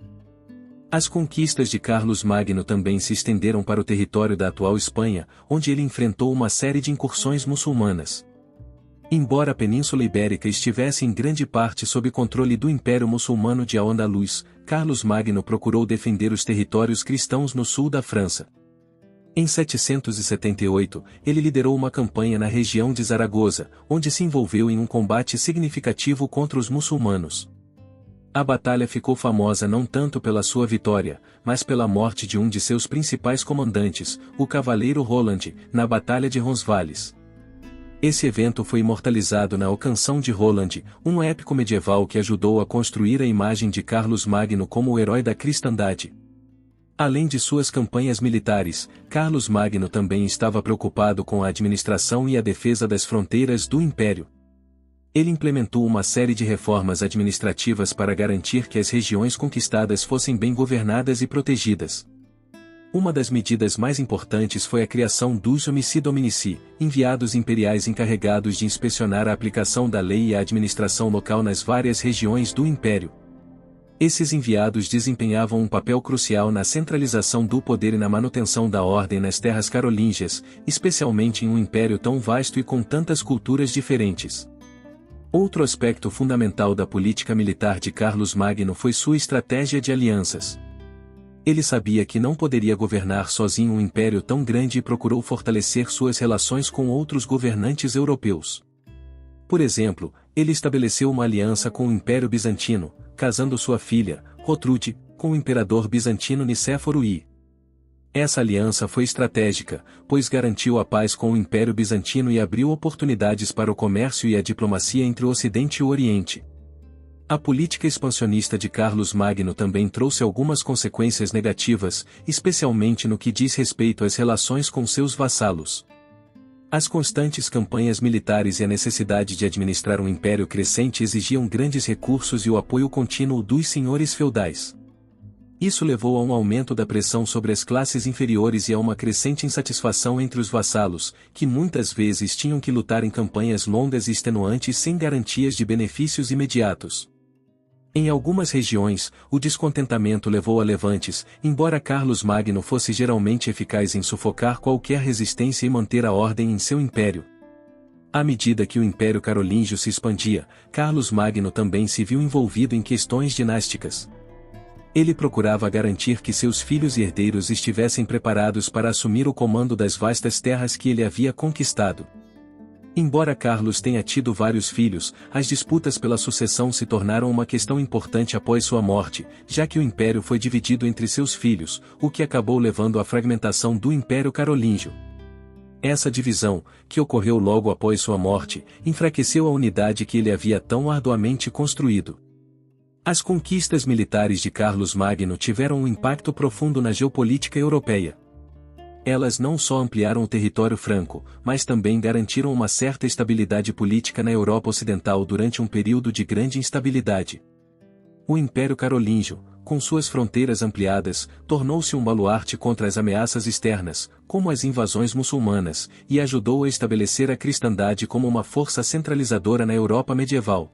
As conquistas de Carlos Magno também se estenderam para o território da atual Espanha, onde ele enfrentou uma série de incursões muçulmanas. Embora a Península Ibérica estivesse em grande parte sob controle do Império Muçulmano de Al-Andalus, Carlos Magno procurou defender os territórios cristãos no sul da França. Em 778, ele liderou uma campanha na região de Zaragoza, onde se envolveu em um combate significativo contra os muçulmanos. A batalha ficou famosa não tanto pela sua vitória, mas pela morte de um de seus principais comandantes, o cavaleiro Roland, na Batalha de Roncesvalles. Esse evento foi imortalizado na O Canção de Roland, um épico medieval que ajudou a construir a imagem de Carlos Magno como o herói da cristandade. Além de suas campanhas militares, Carlos Magno também estava preocupado com a administração e a defesa das fronteiras do Império. Ele implementou uma série de reformas administrativas para garantir que as regiões conquistadas fossem bem governadas e protegidas. Uma das medidas mais importantes foi a criação dos Comitii Dominici, enviados imperiais encarregados de inspecionar a aplicação da lei e a administração local nas várias regiões do Império. Esses enviados desempenhavam um papel crucial na centralização do poder e na manutenção da ordem nas terras carolíngias, especialmente em um império tão vasto e com tantas culturas diferentes. Outro aspecto fundamental da política militar de Carlos Magno foi sua estratégia de alianças. Ele sabia que não poderia governar sozinho um império tão grande e procurou fortalecer suas relações com outros governantes europeus. Por exemplo, ele estabeleceu uma aliança com o Império Bizantino, casando sua filha, Rotrude, com o imperador bizantino Nicéforo I. Essa aliança foi estratégica, pois garantiu a paz com o Império Bizantino e abriu oportunidades para o comércio e a diplomacia entre o Ocidente e o Oriente. A política expansionista de Carlos Magno também trouxe algumas consequências negativas, especialmente no que diz respeito às relações com seus vassalos. As constantes campanhas militares e a necessidade de administrar um império crescente exigiam grandes recursos e o apoio contínuo dos senhores feudais. Isso levou a um aumento da pressão sobre as classes inferiores e a uma crescente insatisfação entre os vassalos, que muitas vezes tinham que lutar em campanhas longas e extenuantes sem garantias de benefícios imediatos. Em algumas regiões, o descontentamento levou a levantes, embora Carlos Magno fosse geralmente eficaz em sufocar qualquer resistência e manter a ordem em seu império. À medida que o Império Carolíngio se expandia, Carlos Magno também se viu envolvido em questões dinásticas. Ele procurava garantir que seus filhos e herdeiros estivessem preparados para assumir o comando das vastas terras que ele havia conquistado. Embora Carlos tenha tido vários filhos, as disputas pela sucessão se tornaram uma questão importante após sua morte, já que o império foi dividido entre seus filhos, o que acabou levando à fragmentação do Império Carolíngio. Essa divisão, que ocorreu logo após sua morte, enfraqueceu a unidade que ele havia tão arduamente construído. As conquistas militares de Carlos Magno tiveram um impacto profundo na geopolítica europeia. Elas não só ampliaram o território franco, mas também garantiram uma certa estabilidade política na Europa Ocidental durante um período de grande instabilidade. O Império Carolíngio, com suas fronteiras ampliadas, tornou-se um baluarte contra as ameaças externas, como as invasões muçulmanas, e ajudou a estabelecer a cristandade como uma força centralizadora na Europa medieval.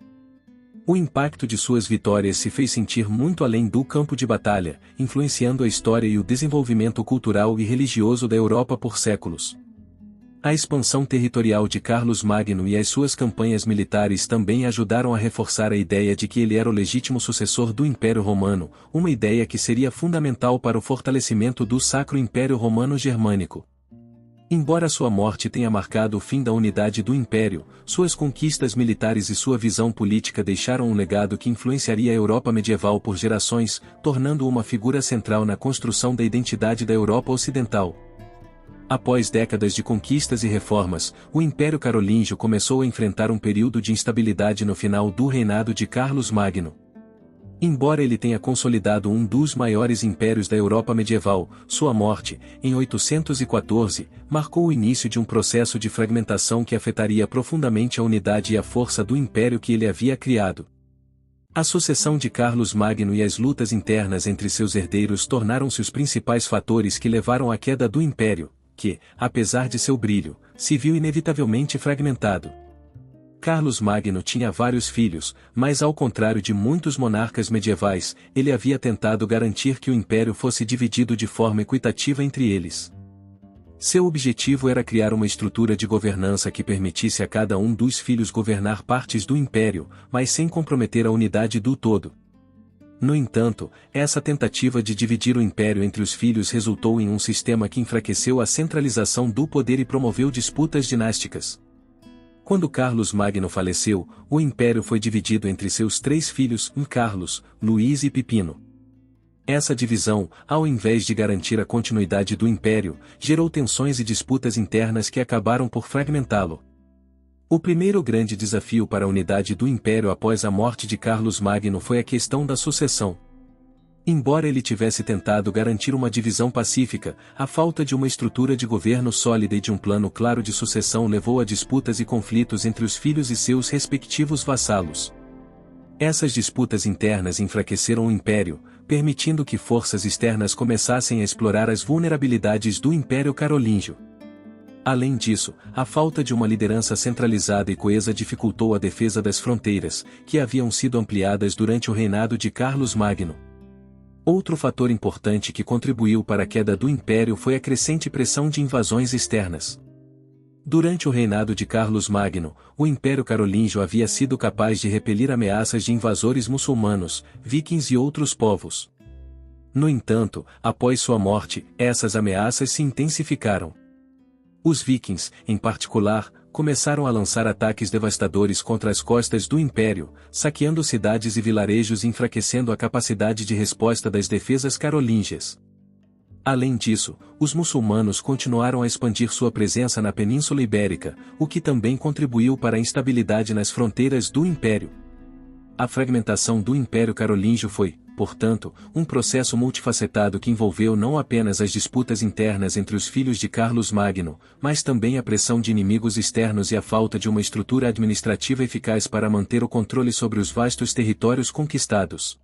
O impacto de suas vitórias se fez sentir muito além do campo de batalha, influenciando a história e o desenvolvimento cultural e religioso da Europa por séculos. A expansão territorial de Carlos Magno e as suas campanhas militares também ajudaram a reforçar a ideia de que ele era o legítimo sucessor do Império Romano, uma ideia que seria fundamental para o fortalecimento do Sacro Império Romano Germânico. Embora sua morte tenha marcado o fim da unidade do Império, suas conquistas militares e sua visão política deixaram um legado que influenciaria a Europa medieval por gerações, tornando-o uma figura central na construção da identidade da Europa Ocidental. Após décadas de conquistas e reformas, o Império Carolíngio começou a enfrentar um período de instabilidade no final do reinado de Carlos Magno. Embora ele tenha consolidado um dos maiores impérios da Europa medieval, sua morte, em 814, marcou o início de um processo de fragmentação que afetaria profundamente a unidade e a força do império que ele havia criado. A sucessão de Carlos Magno e as lutas internas entre seus herdeiros tornaram-se os principais fatores que levaram à queda do império, que, apesar de seu brilho, se viu inevitavelmente fragmentado. Carlos Magno tinha vários filhos, mas ao contrário de muitos monarcas medievais, ele havia tentado garantir que o império fosse dividido de forma equitativa entre eles. Seu objetivo era criar uma estrutura de governança que permitisse a cada um dos filhos governar partes do império, mas sem comprometer a unidade do todo. No entanto, essa tentativa de dividir o império entre os filhos resultou em um sistema que enfraqueceu a centralização do poder e promoveu disputas dinásticas. Quando Carlos Magno faleceu, o império foi dividido entre seus três filhos, Carlos, Luís e Pipino. Essa divisão, ao invés de garantir a continuidade do império, gerou tensões e disputas internas que acabaram por fragmentá-lo. O primeiro grande desafio para a unidade do Império após a morte de Carlos Magno foi a questão da sucessão. Embora ele tivesse tentado garantir uma divisão pacífica, a falta de uma estrutura de governo sólida e de um plano claro de sucessão levou a disputas e conflitos entre os filhos e seus respectivos vassalos. Essas disputas internas enfraqueceram o Império, permitindo que forças externas começassem a explorar as vulnerabilidades do Império Carolíngio. Além disso, a falta de uma liderança centralizada e coesa dificultou a defesa das fronteiras, que haviam sido ampliadas durante o reinado de Carlos Magno. Outro fator importante que contribuiu para a queda do Império foi a crescente pressão de invasões externas. Durante o reinado de Carlos Magno, o Império Carolíngio havia sido capaz de repelir ameaças de invasores muçulmanos, vikings e outros povos. No entanto, após sua morte, essas ameaças se intensificaram. Os vikings, em particular, começaram a lançar ataques devastadores contra as costas do Império, saqueando cidades e vilarejos e enfraquecendo a capacidade de resposta das defesas carolíngias. Além disso, os muçulmanos continuaram a expandir sua presença na Península Ibérica, o que também contribuiu para a instabilidade nas fronteiras do Império. A fragmentação do Império Carolíngio foi, portanto, um processo multifacetado que envolveu não apenas as disputas internas entre os filhos de Carlos Magno, mas também a pressão de inimigos externos e a falta de uma estrutura administrativa eficaz para manter o controle sobre os vastos territórios conquistados.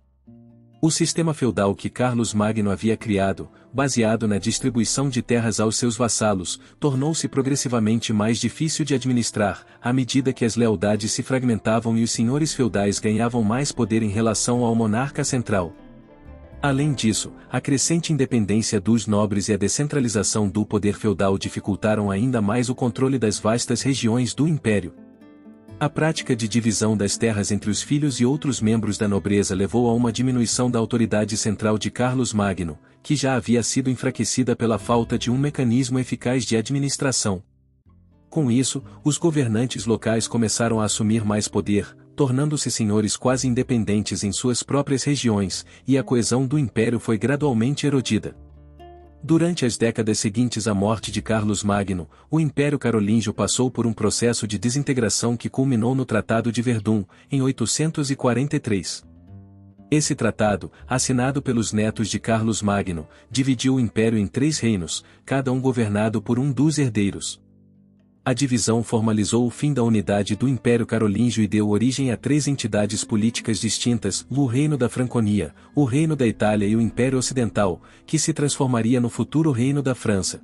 O sistema feudal que Carlos Magno havia criado, baseado na distribuição de terras aos seus vassalos, tornou-se progressivamente mais difícil de administrar, à medida que as lealdades se fragmentavam e os senhores feudais ganhavam mais poder em relação ao monarca central. Além disso, a crescente independência dos nobres e a descentralização do poder feudal dificultaram ainda mais o controle das vastas regiões do império. A prática de divisão das terras entre os filhos e outros membros da nobreza levou a uma diminuição da autoridade central de Carlos Magno, que já havia sido enfraquecida pela falta de um mecanismo eficaz de administração. Com isso, os governantes locais começaram a assumir mais poder, tornando-se senhores quase independentes em suas próprias regiões, e a coesão do império foi gradualmente erodida. Durante as décadas seguintes à morte de Carlos Magno, o Império Carolíngio passou por um processo de desintegração que culminou no Tratado de Verdun, em 843. Esse tratado, assinado pelos netos de Carlos Magno, dividiu o império em 3 reinos, cada um governado por um dos herdeiros. A divisão formalizou o fim da unidade do Império Carolíngio e deu origem a 3 entidades políticas distintas, o Reino da Franconia, o Reino da Itália e o Império Ocidental, que se transformaria no futuro Reino da França.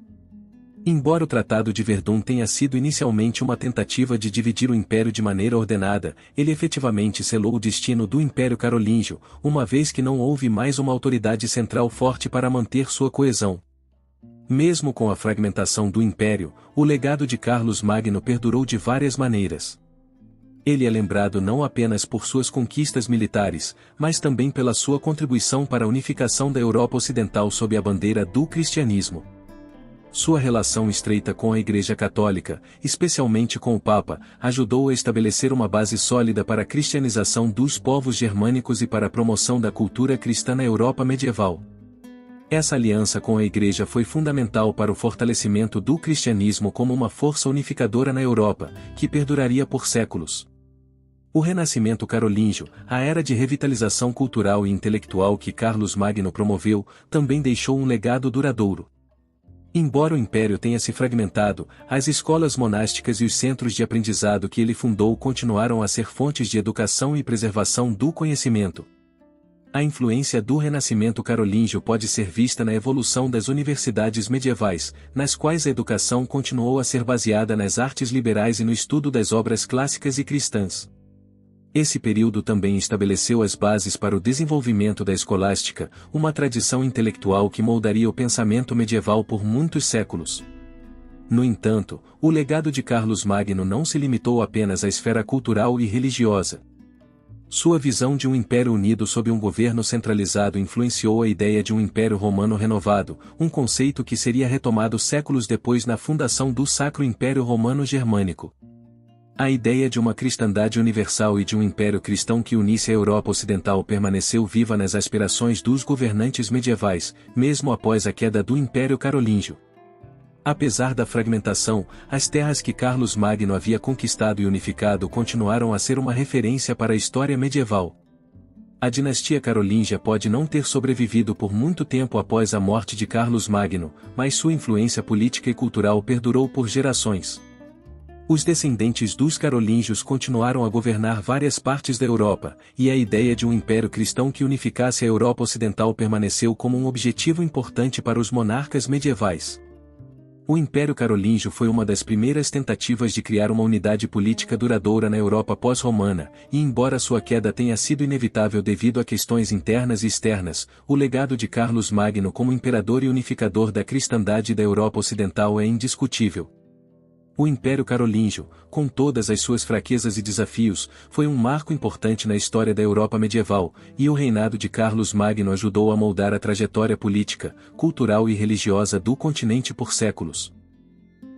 Embora o Tratado de Verdun tenha sido inicialmente uma tentativa de dividir o império de maneira ordenada, ele efetivamente selou o destino do Império Carolíngio, uma vez que não houve mais uma autoridade central forte para manter sua coesão. Mesmo com a fragmentação do império, o legado de Carlos Magno perdurou de várias maneiras. Ele é lembrado não apenas por suas conquistas militares, mas também pela sua contribuição para a unificação da Europa Ocidental sob a bandeira do cristianismo. Sua relação estreita com a Igreja Católica, especialmente com o Papa, ajudou a estabelecer uma base sólida para a cristianização dos povos germânicos e para a promoção da cultura cristã na Europa medieval. Essa aliança com a Igreja foi fundamental para o fortalecimento do cristianismo como uma força unificadora na Europa, que perduraria por séculos. O Renascimento Carolíngio, a era de revitalização cultural e intelectual que Carlos Magno promoveu, também deixou um legado duradouro. Embora o império tenha se fragmentado, as escolas monásticas e os centros de aprendizado que ele fundou continuaram a ser fontes de educação e preservação do conhecimento. A influência do Renascimento Carolíngio pode ser vista na evolução das universidades medievais, nas quais a educação continuou a ser baseada nas artes liberais e no estudo das obras clássicas e cristãs. Esse período também estabeleceu as bases para o desenvolvimento da escolástica, uma tradição intelectual que moldaria o pensamento medieval por muitos séculos. No entanto, o legado de Carlos Magno não se limitou apenas à esfera cultural e religiosa. Sua visão de um império unido sob um governo centralizado influenciou a ideia de um império romano renovado, um conceito que seria retomado séculos depois na fundação do Sacro Império Romano Germânico. A ideia de uma cristandade universal e de um império cristão que unisse a Europa Ocidental permaneceu viva nas aspirações dos governantes medievais, mesmo após a queda do Império Carolíngio. Apesar da fragmentação, as terras que Carlos Magno havia conquistado e unificado continuaram a ser uma referência para a história medieval. A dinastia carolíngia pode não ter sobrevivido por muito tempo após a morte de Carlos Magno, mas sua influência política e cultural perdurou por gerações. Os descendentes dos carolíngios continuaram a governar várias partes da Europa, e a ideia de um império cristão que unificasse a Europa Ocidental permaneceu como um objetivo importante para os monarcas medievais. O Império Carolíngio foi uma das primeiras tentativas de criar uma unidade política duradoura na Europa pós-romana, e embora sua queda tenha sido inevitável devido a questões internas e externas, o legado de Carlos Magno como imperador e unificador da cristandade da Europa Ocidental é indiscutível. O Império Carolíngio, com todas as suas fraquezas e desafios, foi um marco importante na história da Europa medieval, e o reinado de Carlos Magno ajudou a moldar a trajetória política, cultural e religiosa do continente por séculos.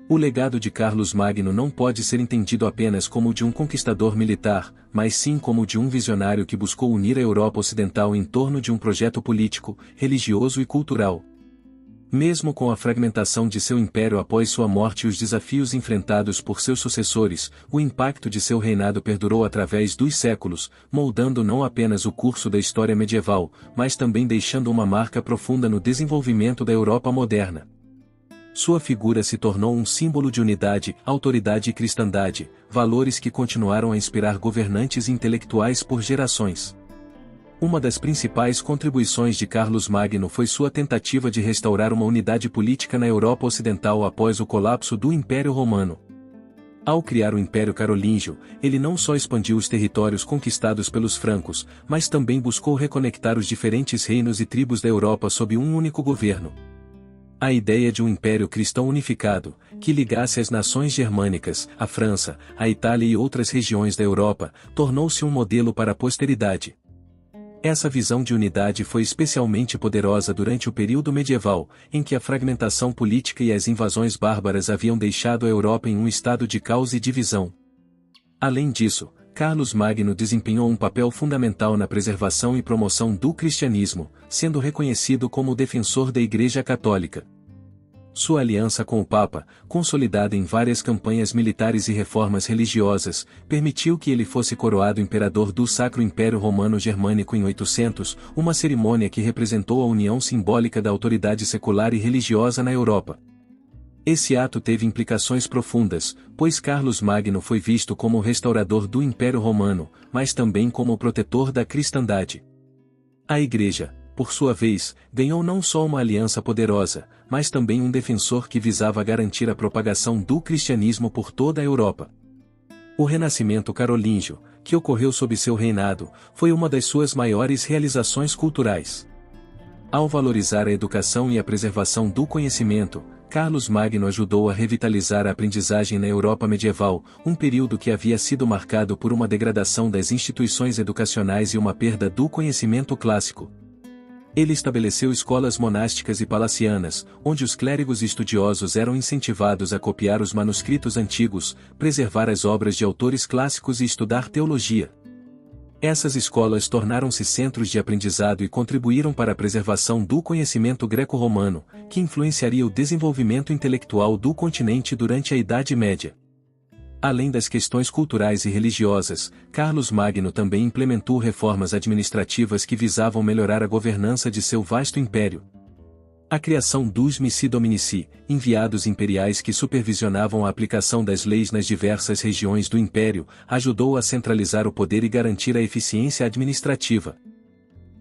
O legado de Carlos Magno não pode ser entendido apenas como o de um conquistador militar, mas sim como o de um visionário que buscou unir a Europa Ocidental em torno de um projeto político, religioso e cultural. Mesmo com a fragmentação de seu império após sua morte e os desafios enfrentados por seus sucessores, o impacto de seu reinado perdurou através dos séculos, moldando não apenas o curso da história medieval, mas também deixando uma marca profunda no desenvolvimento da Europa moderna. Sua figura se tornou um símbolo de unidade, autoridade e cristandade, valores que continuaram a inspirar governantes e intelectuais por gerações. Uma das principais contribuições de Carlos Magno foi sua tentativa de restaurar uma unidade política na Europa Ocidental após o colapso do Império Romano. Ao criar o Império Carolíngio, ele não só expandiu os territórios conquistados pelos francos, mas também buscou reconectar os diferentes reinos e tribos da Europa sob um único governo. A ideia de um império cristão unificado, que ligasse as nações germânicas, a França, a Itália e outras regiões da Europa, tornou-se um modelo para a posteridade. Essa visão de unidade foi especialmente poderosa durante o período medieval, em que a fragmentação política e as invasões bárbaras haviam deixado a Europa em um estado de caos e divisão. Além disso, Carlos Magno desempenhou um papel fundamental na preservação e promoção do cristianismo, sendo reconhecido como o defensor da Igreja Católica. Sua aliança com o Papa, consolidada em várias campanhas militares e reformas religiosas, permitiu que ele fosse coroado imperador do Sacro Império Romano Germânico em 800, uma cerimônia que representou a união simbólica da autoridade secular e religiosa na Europa. Esse ato teve implicações profundas, pois Carlos Magno foi visto como o restaurador do Império Romano, mas também como o protetor da cristandade. A Igreja, por sua vez, ganhou não só uma aliança poderosa, mas também um defensor que visava garantir a propagação do cristianismo por toda a Europa. O Renascimento Carolíngio, que ocorreu sob seu reinado, foi uma das suas maiores realizações culturais. Ao valorizar a educação e a preservação do conhecimento, Carlos Magno ajudou a revitalizar a aprendizagem na Europa medieval, um período que havia sido marcado por uma degradação das instituições educacionais e uma perda do conhecimento clássico. Ele estabeleceu escolas monásticas e palacianas, onde os clérigos e estudiosos eram incentivados a copiar os manuscritos antigos, preservar as obras de autores clássicos e estudar teologia. Essas escolas tornaram-se centros de aprendizado e contribuíram para a preservação do conhecimento greco-romano, que influenciaria o desenvolvimento intelectual do continente durante a Idade Média. Além das questões culturais e religiosas, Carlos Magno também implementou reformas administrativas que visavam melhorar a governança de seu vasto império. A criação dos Missi Dominici, enviados imperiais que supervisionavam a aplicação das leis nas diversas regiões do império, ajudou a centralizar o poder e garantir a eficiência administrativa.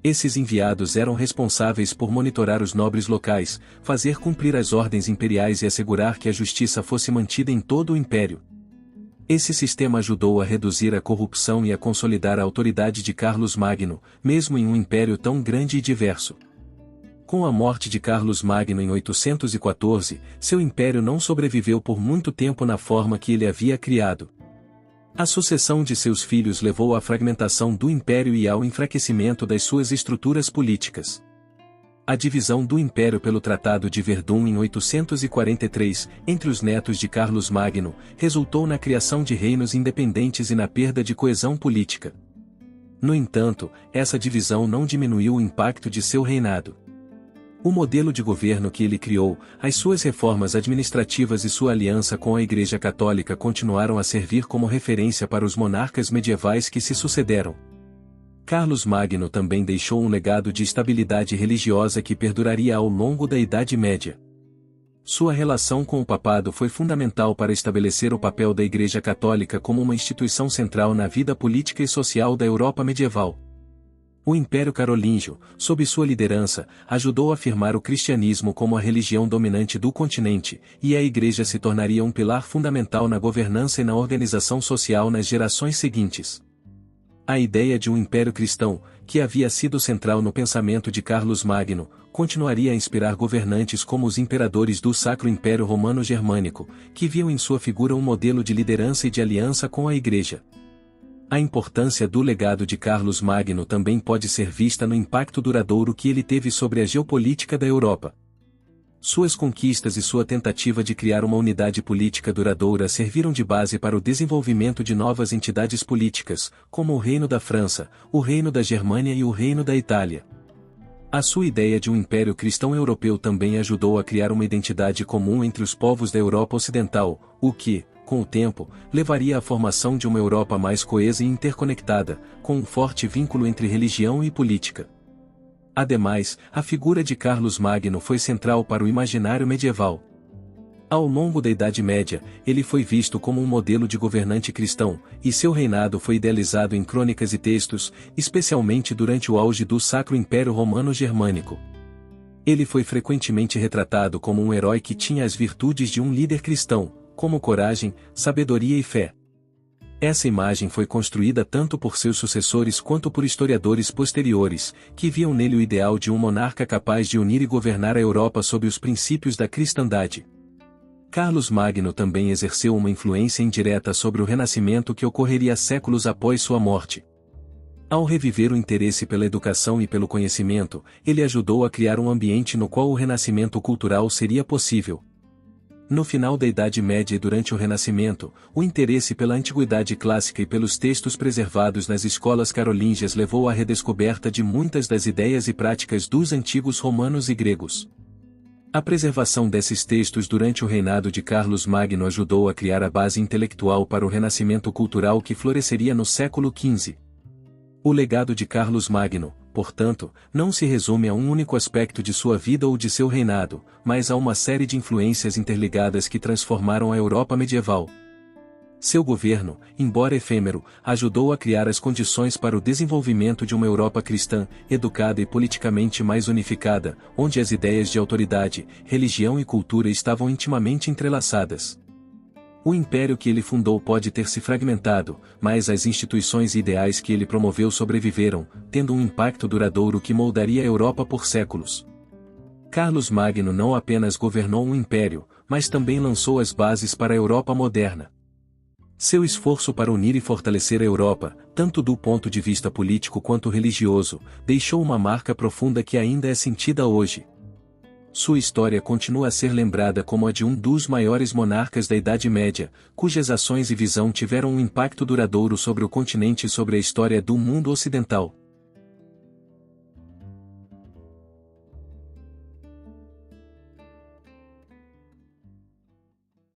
Esses enviados eram responsáveis por monitorar os nobres locais, fazer cumprir as ordens imperiais e assegurar que a justiça fosse mantida em todo o império. Esse sistema ajudou a reduzir a corrupção e a consolidar a autoridade de Carlos Magno, mesmo em um império tão grande e diverso. Com a morte de Carlos Magno em 814, seu império não sobreviveu por muito tempo na forma que ele havia criado. A sucessão de seus filhos levou à fragmentação do império e ao enfraquecimento das suas estruturas políticas. A divisão do império pelo Tratado de Verdun em 843, entre os netos de Carlos Magno, resultou na criação de reinos independentes e na perda de coesão política. No entanto, essa divisão não diminuiu o impacto de seu reinado. O modelo de governo que ele criou, as suas reformas administrativas e sua aliança com a Igreja Católica continuaram a servir como referência para os monarcas medievais que se sucederam. Carlos Magno também deixou um legado de estabilidade religiosa que perduraria ao longo da Idade Média. Sua relação com o papado foi fundamental para estabelecer o papel da Igreja Católica como uma instituição central na vida política e social da Europa medieval. O Império Carolíngio, sob sua liderança, ajudou a afirmar o cristianismo como a religião dominante do continente, e a Igreja se tornaria um pilar fundamental na governança e na organização social nas gerações seguintes. A ideia de um império cristão, que havia sido central no pensamento de Carlos Magno, continuaria a inspirar governantes como os imperadores do Sacro Império Romano Germânico, que viam em sua figura um modelo de liderança e de aliança com a Igreja. A importância do legado de Carlos Magno também pode ser vista no impacto duradouro que ele teve sobre a geopolítica da Europa. Suas conquistas e sua tentativa de criar uma unidade política duradoura serviram de base para o desenvolvimento de novas entidades políticas, como o Reino da França, o Reino da Germânia e o Reino da Itália. A sua ideia de um império cristão europeu também ajudou a criar uma identidade comum entre os povos da Europa Ocidental, o que, com o tempo, levaria à formação de uma Europa mais coesa e interconectada, com um forte vínculo entre religião e política. Ademais, a figura de Carlos Magno foi central para o imaginário medieval. Ao longo da Idade Média, ele foi visto como um modelo de governante cristão, e seu reinado foi idealizado em crônicas e textos, especialmente durante o auge do Sacro Império Romano Germânico. Ele foi frequentemente retratado como um herói que tinha as virtudes de um líder cristão, como coragem, sabedoria e fé. Essa imagem foi construída tanto por seus sucessores quanto por historiadores posteriores, que viam nele o ideal de um monarca capaz de unir e governar a Europa sob os princípios da cristandade. Carlos Magno também exerceu uma influência indireta sobre o Renascimento que ocorreria séculos após sua morte. Ao reviver o interesse pela educação e pelo conhecimento, ele ajudou a criar um ambiente no qual o renascimento cultural seria possível. No final da Idade Média e durante o Renascimento, o interesse pela antiguidade clássica e pelos textos preservados nas escolas carolíngias levou à redescoberta de muitas das ideias e práticas dos antigos romanos e gregos. A preservação desses textos durante o reinado de Carlos Magno ajudou a criar a base intelectual para o renascimento cultural que floresceria no século XV. O legado de Carlos Magno, portanto, não se resume a um único aspecto de sua vida ou de seu reinado, mas a uma série de influências interligadas que transformaram a Europa medieval. Seu governo, embora efêmero, ajudou a criar as condições para o desenvolvimento de uma Europa cristã, educada e politicamente mais unificada, onde as ideias de autoridade, religião e cultura estavam intimamente entrelaçadas. O império que ele fundou pode ter se fragmentado, mas as instituições e ideais que ele promoveu sobreviveram, tendo um impacto duradouro que moldaria a Europa por séculos. Carlos Magno não apenas governou um império, mas também lançou as bases para a Europa moderna. Seu esforço para unir e fortalecer a Europa, tanto do ponto de vista político quanto religioso, deixou uma marca profunda que ainda é sentida hoje. Sua história continua a ser lembrada como a de um dos maiores monarcas da Idade Média, cujas ações e visão tiveram um impacto duradouro sobre o continente e sobre a história do mundo ocidental.